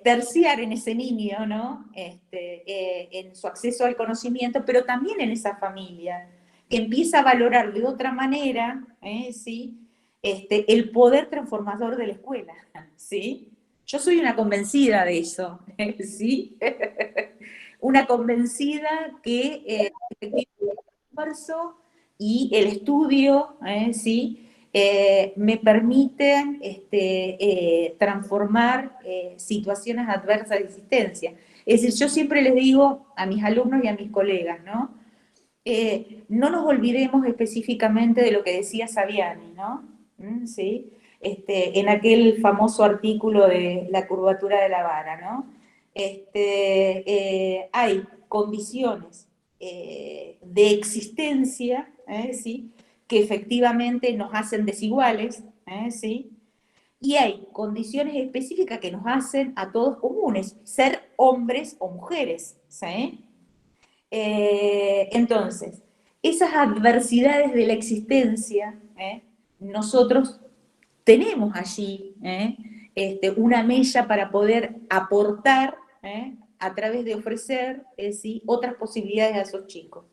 terciar en ese niño, ¿no? En su acceso al conocimiento, pero también en esa familia, que empieza a valorar de otra manera, ¿sí? El poder transformador de la escuela, ¿sí? Yo soy una convencida de eso, ¿sí? Una convencida que el esfuerzo y el estudio, ¿sí?, me permiten transformar situaciones adversas de existencia. Es decir, yo siempre les digo a mis alumnos y a mis colegas, ¿no? No nos olvidemos específicamente de lo que decía Saviani, ¿no? ¿Sí? En aquel famoso artículo de la curvatura de la vara, ¿no? Hay condiciones de existencia, ¿sí?, que efectivamente nos hacen desiguales, ¿sí? Y hay condiciones específicas que nos hacen a todos comunes, ser hombres o mujeres, ¿sí? Entonces, esas adversidades de la existencia, nosotros tenemos allí una mella para poder aportar a través de ofrecer ¿sí?, otras posibilidades a esos chicos.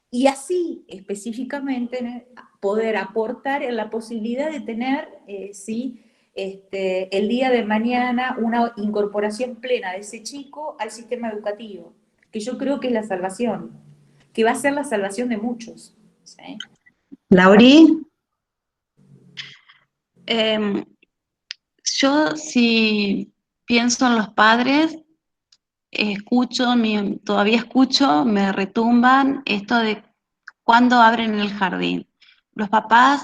Y así, específicamente, poder aportar en la posibilidad de tener, ¿sí?, el día de mañana una incorporación plena de ese chico al sistema educativo, que yo creo que es la salvación, que va a ser la salvación de muchos, ¿sí? Lauri, yo si pienso en los padres, todavía escucho, me retumban esto de cuándo abren el jardín. Los papás,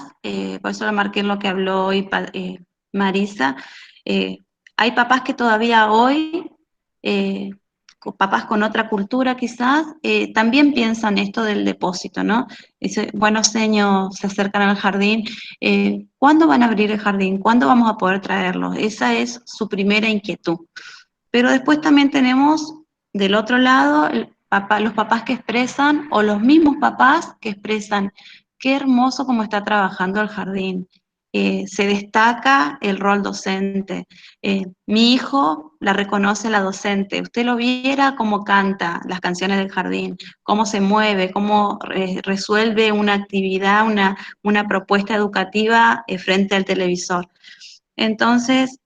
por eso lo marqué en lo que habló hoy Marisa, hay papás que todavía hoy, papás con otra cultura quizás, también piensan esto del depósito, ¿no? Dice, bueno, señor, se acercan al jardín, ¿cuándo van a abrir el jardín? ¿Cuándo vamos a poder traerlos? Esa es su primera inquietud. Pero después también tenemos del otro lado los papás que expresan, o los mismos papás que expresan, qué hermoso cómo está trabajando el jardín, se destaca el rol docente. Mi hijo la reconoce la docente. Usted lo viera cómo canta las canciones del jardín, cómo se mueve, cómo resuelve una actividad, una propuesta educativa frente al televisor. Entonces,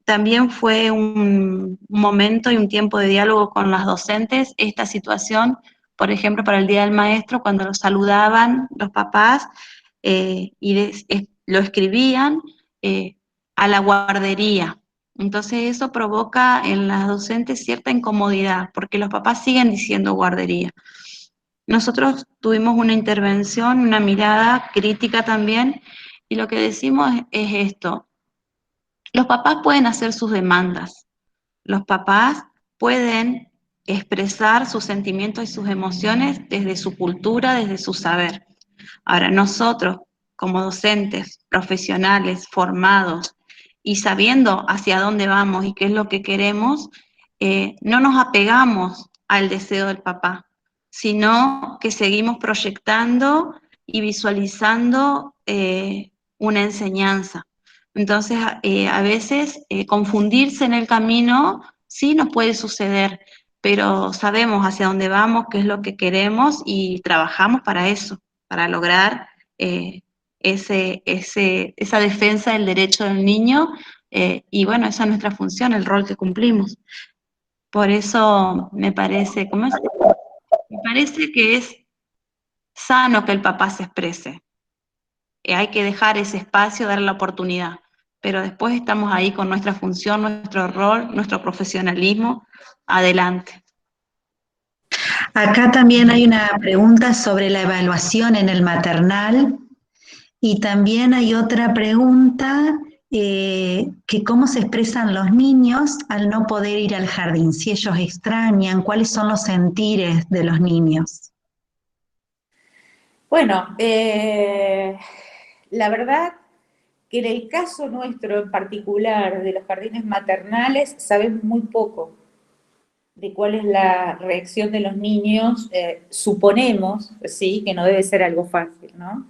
también fue un momento y un tiempo de diálogo con las docentes. Esta situación, por ejemplo, para el Día del Maestro, cuando lo saludaban los papás lo escribían a la guardería. Entonces eso provoca en las docentes cierta incomodidad, porque los papás siguen diciendo guardería. Nosotros tuvimos una intervención, una mirada crítica también, y lo que decimos es esto: los papás pueden hacer sus demandas, los papás pueden expresar sus sentimientos y sus emociones desde su cultura, desde su saber. Ahora, nosotros, como docentes, profesionales, formados y sabiendo hacia dónde vamos y qué es lo que queremos, no nos apegamos al deseo del papá, sino que seguimos proyectando y visualizando una enseñanza. Entonces, a veces confundirse en el camino sí nos puede suceder, pero sabemos hacia dónde vamos, qué es lo que queremos y trabajamos para eso, para lograr esa defensa del derecho del niño, y bueno, esa es nuestra función, el rol que cumplimos. Por eso me parece, ¿cómo es? Me parece que es sano que el papá se exprese. Hay que dejar ese espacio, darle la oportunidad, pero después estamos ahí con nuestra función, nuestro rol, nuestro profesionalismo, adelante. Acá también hay una pregunta sobre la evaluación en el maternal y también hay otra pregunta que cómo se expresan los niños al no poder ir al jardín, si ellos extrañan, cuáles son los sentires de los niños. Bueno, la verdad que en el caso nuestro en particular de los jardines maternales sabemos muy poco de cuál es la reacción de los niños. Suponemos, sí, que no debe ser algo fácil, ¿no?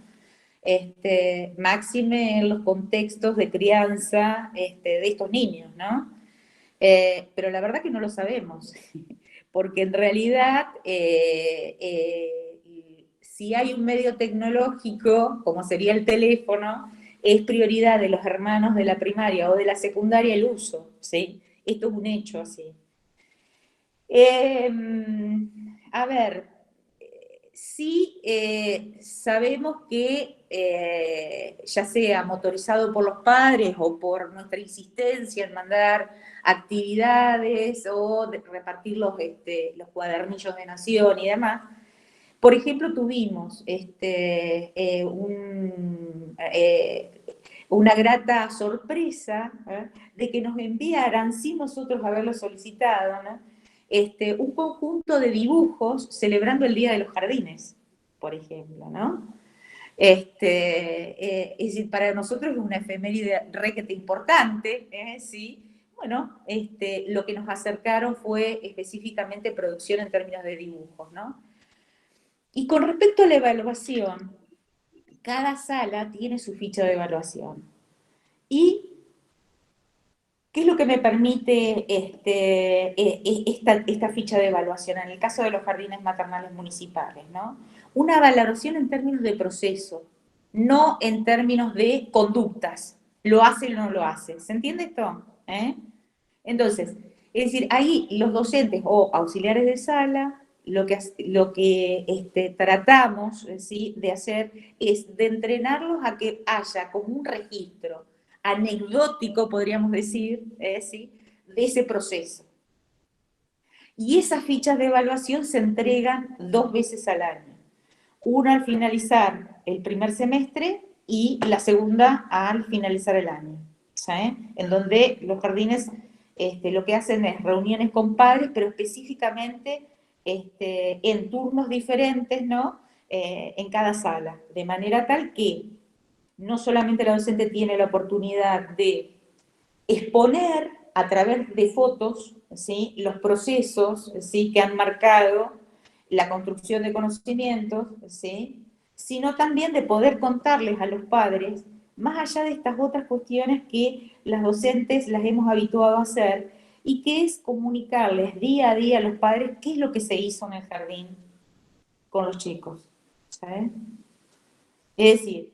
Máxime en los contextos de crianza de estos niños, ¿no? Pero la verdad que no lo sabemos, porque en realidad si hay un medio tecnológico, como sería el teléfono, es prioridad de los hermanos de la primaria o de la secundaria el uso, ¿sí? Esto es un hecho así. A ver, sí sabemos que ya sea motorizado por los padres o por nuestra insistencia en mandar actividades o repartir los cuadernillos de nación y demás. Por ejemplo, tuvimos una grata sorpresa de que nos enviaran, sin nosotros haberlo solicitado, ¿no? Un conjunto de dibujos celebrando el Día de los Jardines, por ejemplo, ¿no? Es decir, para nosotros es una efeméride requete importante, ¿sí? Bueno, lo que nos acercaron fue específicamente producción en términos de dibujos, ¿no? Y con respecto a la evaluación, cada sala tiene su ficha de evaluación. ¿Y qué es lo que me permite esta ficha de evaluación? En el caso de los jardines maternales municipales, ¿no? Una valoración en términos de proceso, no en términos de conductas. ¿Lo hace o no lo hace? ¿Se entiende esto? Entonces, es decir, ahí los docentes o auxiliares de sala, lo que tratamos, ¿sí?, de hacer es de entrenarlos a que haya como un registro anecdótico, podríamos decir, ¿sí?, de ese proceso. Y esas fichas de evaluación se entregan 2 veces al año. Una al finalizar el primer semestre y la segunda al finalizar el año, ¿sí?, en donde los jardines lo que hacen es reuniones con padres, pero específicamente en turnos diferentes, ¿no?, en cada sala, de manera tal que no solamente la docente tiene la oportunidad de exponer a través de fotos, ¿sí?, los procesos, ¿sí?, que han marcado la construcción de conocimientos, ¿sí?, sino también de poder contarles a los padres más allá de estas otras cuestiones que las docentes las hemos habituado a hacer, y que es comunicarles día a día a los padres qué es lo que se hizo en el jardín con los chicos, ¿sabes? Es decir,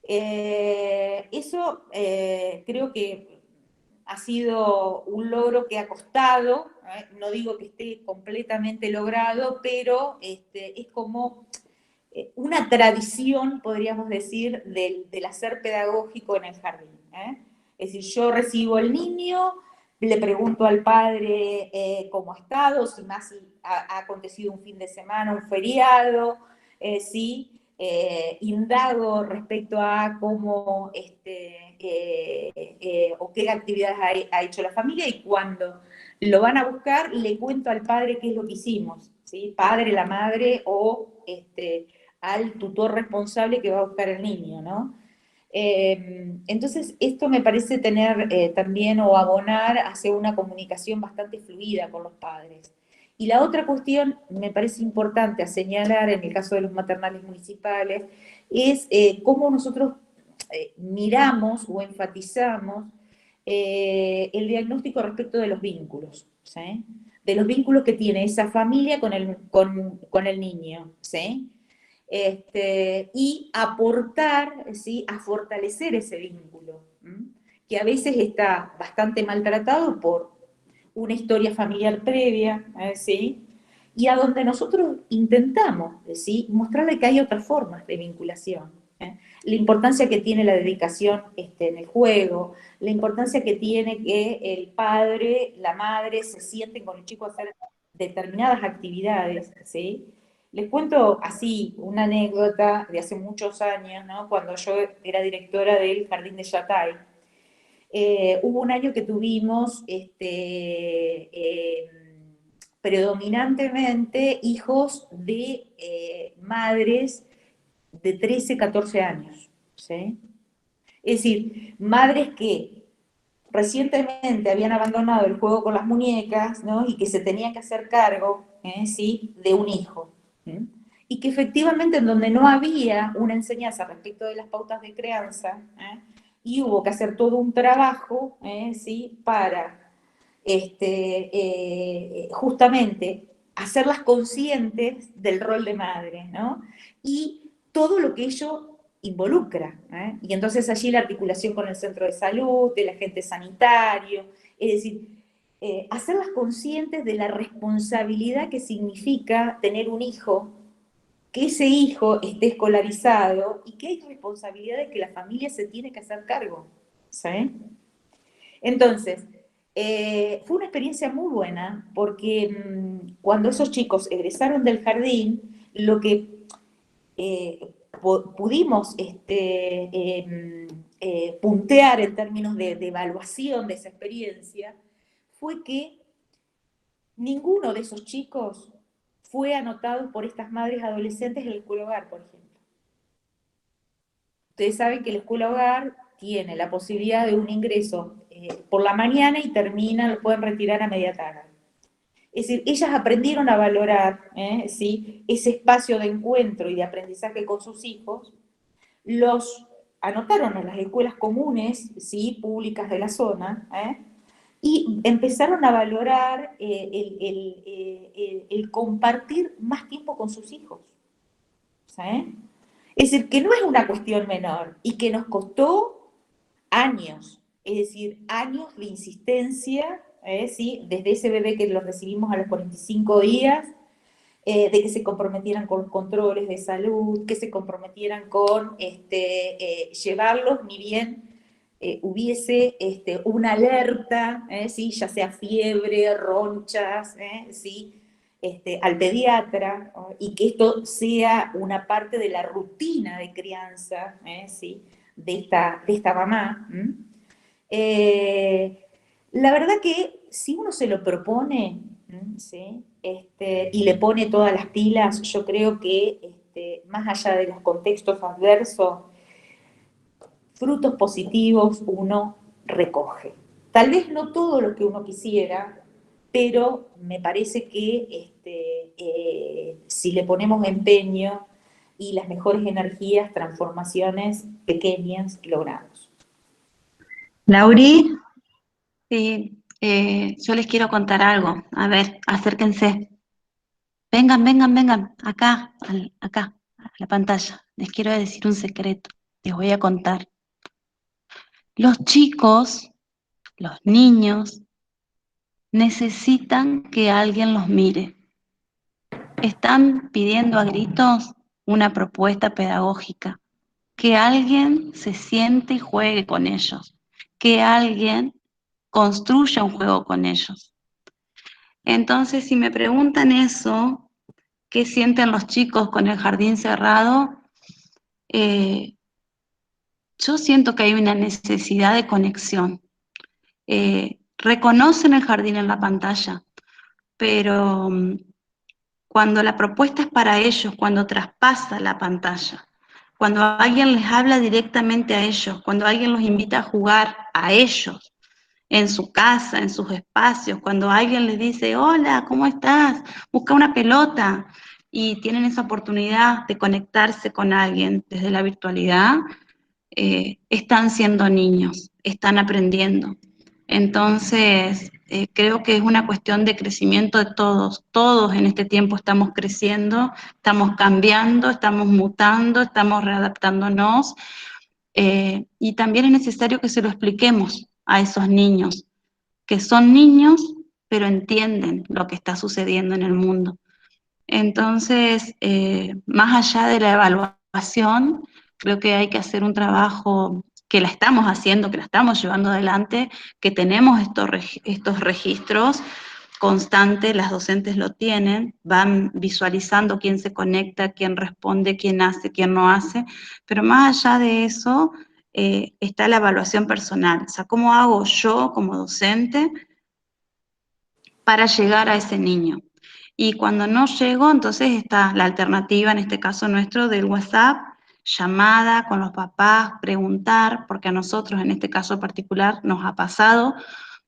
eso creo que ha sido un logro que ha costado, no digo que esté completamente logrado, pero es como una tradición, podríamos decir, del hacer pedagógico en el jardín. Es decir, yo recibo al niño, le pregunto al padre cómo ha estado, si más si ha acontecido un fin de semana, un feriado, sí, indago respecto a cómo o qué actividades ha hecho la familia, y cuando lo van a buscar le cuento al padre qué es lo que hicimos, ¿sí? Padre, la madre o al tutor responsable que va a buscar el niño, ¿no? Entonces, esto me parece tener también o abonar hacia una comunicación bastante fluida con los padres. Y la otra cuestión, me parece importante a señalar en el caso de los maternales municipales, es cómo nosotros miramos o enfatizamos el diagnóstico respecto de los vínculos, ¿sí? De los vínculos que tiene esa familia con el niño, ¿sí? Y aportar, ¿sí?, a fortalecer ese vínculo, que a veces está bastante maltratado por una historia familiar previa, ¿sí? Y a donde nosotros intentamos, ¿sí?, mostrarle que hay otras formas de vinculación. La importancia que tiene la dedicación en el juego, la importancia que tiene que el padre, la madre se sienten con el chico a hacer determinadas actividades, ¿sí? Les cuento así una anécdota de hace muchos años, ¿no? Cuando yo era directora del Jardín de Yatay. Hubo un año que tuvimos predominantemente hijos de madres de 13, 14 años, ¿sí? Es decir, madres que recientemente habían abandonado el juego con las muñecas, ¿no? Y que se tenían que hacer cargo, ¿sí?, de un hijo. Y que efectivamente en donde no había una enseñanza respecto de las pautas de crianza, y hubo que hacer todo un trabajo, ¿sí?, para justamente hacerlas conscientes del rol de madre, ¿no? Y todo lo que ello involucra, y entonces allí la articulación con el centro de salud, el agente sanitario, es decir, hacerlas conscientes de la responsabilidad que significa tener un hijo, que ese hijo esté escolarizado y que hay responsabilidades que la familia se tiene que hacer cargo, ¿sí? Entonces, fue una experiencia muy buena porque cuando esos chicos egresaron del jardín, lo que pudimos puntear en términos de evaluación de esa experiencia fue que ninguno de esos chicos fue anotado por estas madres adolescentes en la escuela hogar, por ejemplo. Ustedes saben que la escuela hogar tiene la posibilidad de un ingreso por la mañana y termina, lo pueden retirar a media tarde. Es decir, ellas aprendieron a valorar ¿sí?, ese espacio de encuentro y de aprendizaje con sus hijos, los anotaron en las escuelas comunes, ¿sí?, públicas de la zona, y empezaron a valorar el compartir más tiempo con sus hijos. ¿Sí? Es decir, que no es una cuestión menor y que nos costó años, es decir, años de insistencia, ¿sí?, desde ese bebé que los recibimos a los 45 días, de que se comprometieran con controles de salud, que se comprometieran con llevarlos, ni bien hubiese una alerta, ¿sí?, ya sea fiebre, ronchas, ¿sí?, al pediatra, ¿no?, y que esto sea una parte de la rutina de crianza, ¿sí?, de esta mamá. La verdad que si uno se lo propone, ¿sí?, y le pone todas las pilas, yo creo que más allá de los contextos adversos, frutos positivos uno recoge. Tal vez no todo lo que uno quisiera, pero me parece que si le ponemos empeño, y las mejores energías, transformaciones pequeñas logramos. Lauri. Sí, yo les quiero contar algo. A ver, acérquense. Vengan, vengan, vengan. Acá, acá, a la pantalla. Les quiero decir un secreto. Les voy a contar. Los chicos, los niños, necesitan que alguien los mire. Están pidiendo a gritos una propuesta pedagógica, que alguien se siente y juegue con ellos, que alguien construya un juego con ellos. Entonces, si me preguntan eso, ¿qué sienten los chicos con el jardín cerrado? Yo siento que hay una necesidad de conexión. Reconocen el jardín en la pantalla, pero cuando la propuesta es para ellos, cuando traspasa la pantalla, cuando alguien les habla directamente a ellos, cuando alguien los invita a jugar a ellos, en su casa, en sus espacios, cuando alguien les dice, hola, ¿cómo estás? Busca una pelota, y tienen esa oportunidad de conectarse con alguien desde la virtualidad, están siendo niños, están aprendiendo. Entonces, creo que es una cuestión de crecimiento de todos. Todos en este tiempo estamos creciendo, estamos cambiando, estamos mutando, estamos readaptándonos. Y también es necesario que se lo expliquemos a esos niños, que son niños, pero entienden lo que está sucediendo en el mundo. Entonces, más allá de la evaluación, creo que hay que hacer un trabajo que la estamos haciendo, que la estamos llevando adelante, que tenemos estos registros constantes, las docentes lo tienen, van visualizando quién se conecta, quién responde, quién hace, quién no hace, pero más allá de eso está la evaluación personal, o sea, ¿cómo hago yo como docente para llegar a ese niño? Y cuando no llego, entonces está la alternativa, en este caso nuestro, del WhatsApp, llamada con los papás, preguntar, porque a nosotros en este caso particular nos ha pasado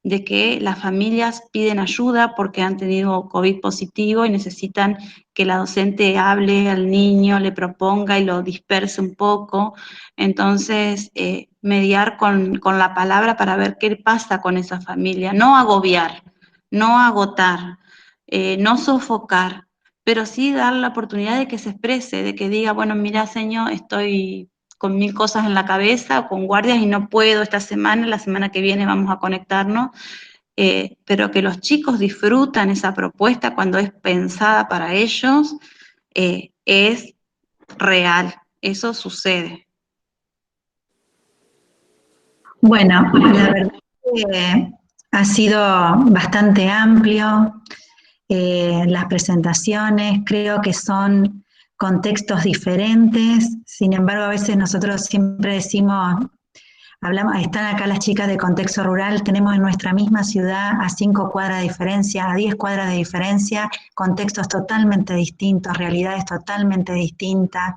de que las familias piden ayuda porque han tenido COVID positivo y necesitan que la docente hable al niño, le proponga y lo disperse un poco. Entonces, mediar con la palabra para ver qué pasa con esa familia, no agobiar, no agotar, no sofocar, pero sí dar la oportunidad de que se exprese, de que diga, bueno, mira, señor, estoy con 1000 cosas en la cabeza o con guardias y no puedo esta semana, la semana que viene vamos a conectarnos, pero que los chicos disfrutan esa propuesta cuando es pensada para ellos, es real, eso sucede. Bueno, la verdad que ha sido bastante amplio. Las presentaciones creo que son contextos diferentes, sin embargo a veces nosotros siempre decimos, hablamos, están acá las chicas de contexto rural, tenemos en nuestra misma ciudad a 5 cuadras de diferencia, a 10 cuadras de diferencia, contextos totalmente distintos, realidades totalmente distintas,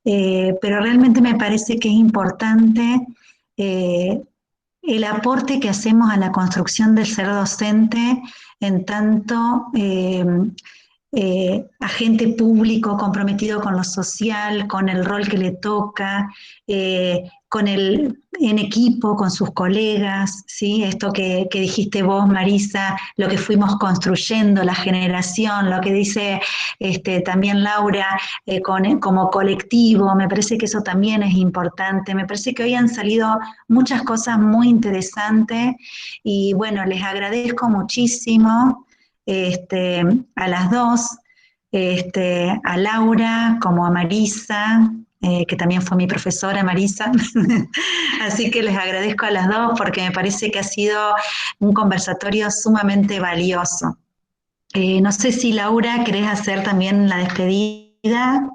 pero realmente me parece que es importante el aporte que hacemos a la construcción del ser docente en tanto agente público comprometido con lo social, con el rol que le toca, en equipo, con sus colegas, ¿sí? Esto que dijiste vos, Marisa, lo que fuimos construyendo, la generación, lo que dice también Laura, como colectivo, me parece que eso también es importante. Me parece que hoy han salido muchas cosas muy interesantes y bueno, les agradezco muchísimo. A las dos, a Laura como a Marisa, que también fue mi profesora Marisa. Así que les agradezco a las dos porque me parece que ha sido un conversatorio sumamente valioso. No sé si Laura, querés hacer también la despedida.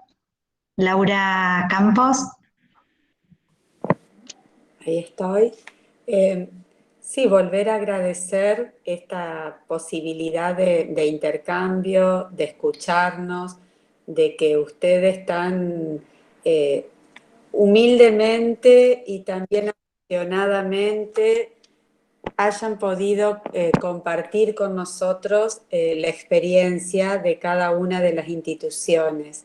Laura Campos. Ahí estoy. Sí, volver a agradecer esta posibilidad de intercambio, de escucharnos, de que ustedes tan humildemente y también apasionadamente hayan podido compartir con nosotros la experiencia de cada una de las instituciones.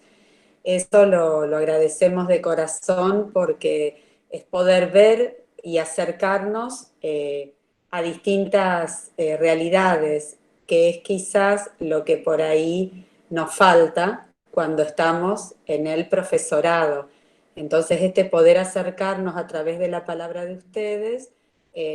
eso lo agradecemos de corazón porque es poder ver y acercarnos a distintas realidades, que es quizás lo que por ahí nos falta cuando estamos en el profesorado. Entonces, este poder acercarnos a través de la palabra de ustedes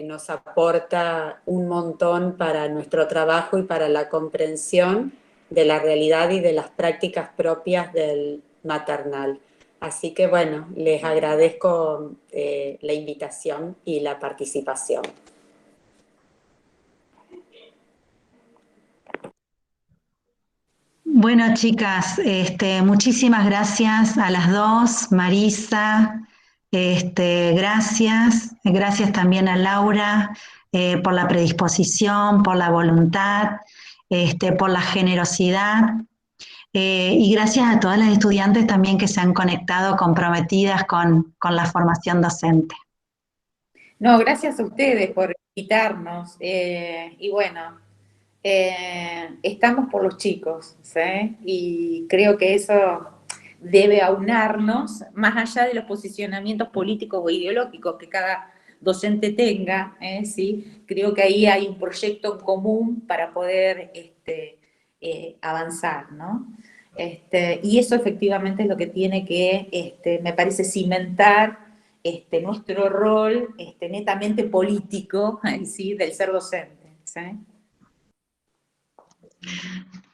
nos aporta un montón para nuestro trabajo y para la comprensión de la realidad y de las prácticas propias del maternal. Así que bueno, les agradezco la invitación y la participación. Bueno, chicas, muchísimas gracias a las dos, Marisa, gracias también a Laura por la predisposición, por la voluntad, por la generosidad. Y gracias a todas las estudiantes también que se han conectado comprometidas con la formación docente. No, gracias a ustedes por invitarnos. Y bueno, estamos por los chicos, ¿sí? Y creo que eso debe aunarnos, más allá de los posicionamientos políticos o ideológicos que cada docente tenga, ¿sí? Creo que ahí hay un proyecto en común para poder avanzar, ¿no? Y eso efectivamente es lo que tiene que, me parece, cimentar nuestro rol netamente político, ¿sí? Del ser docente, ¿sí?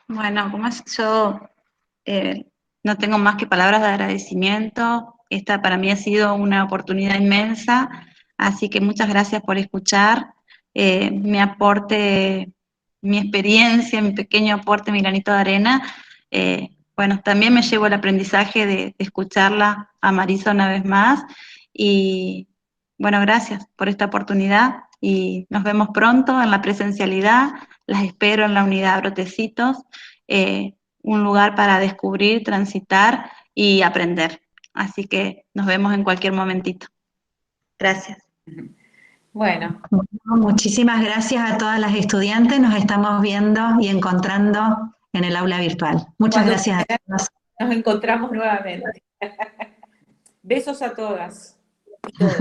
Bueno, yo no tengo más que palabras de agradecimiento. Esta para mí ha sido una oportunidad inmensa, así que muchas gracias por escuchar. Mi aporte, mi experiencia, mi pequeño aporte, mi granito de arena. Bueno, también me llevo el aprendizaje de escucharla a Marisa una vez más. Y bueno, gracias por esta oportunidad y nos vemos pronto en la presencialidad. Las espero en la unidad Brotecitos. Un lugar para descubrir, transitar y aprender. Así que nos vemos en cualquier momentito. Gracias. Bueno. Muchísimas gracias a todas las estudiantes. Nos estamos viendo y encontrando en el aula virtual. Muchas gracias a todos. Nos encontramos nuevamente. Besos a todas y todos.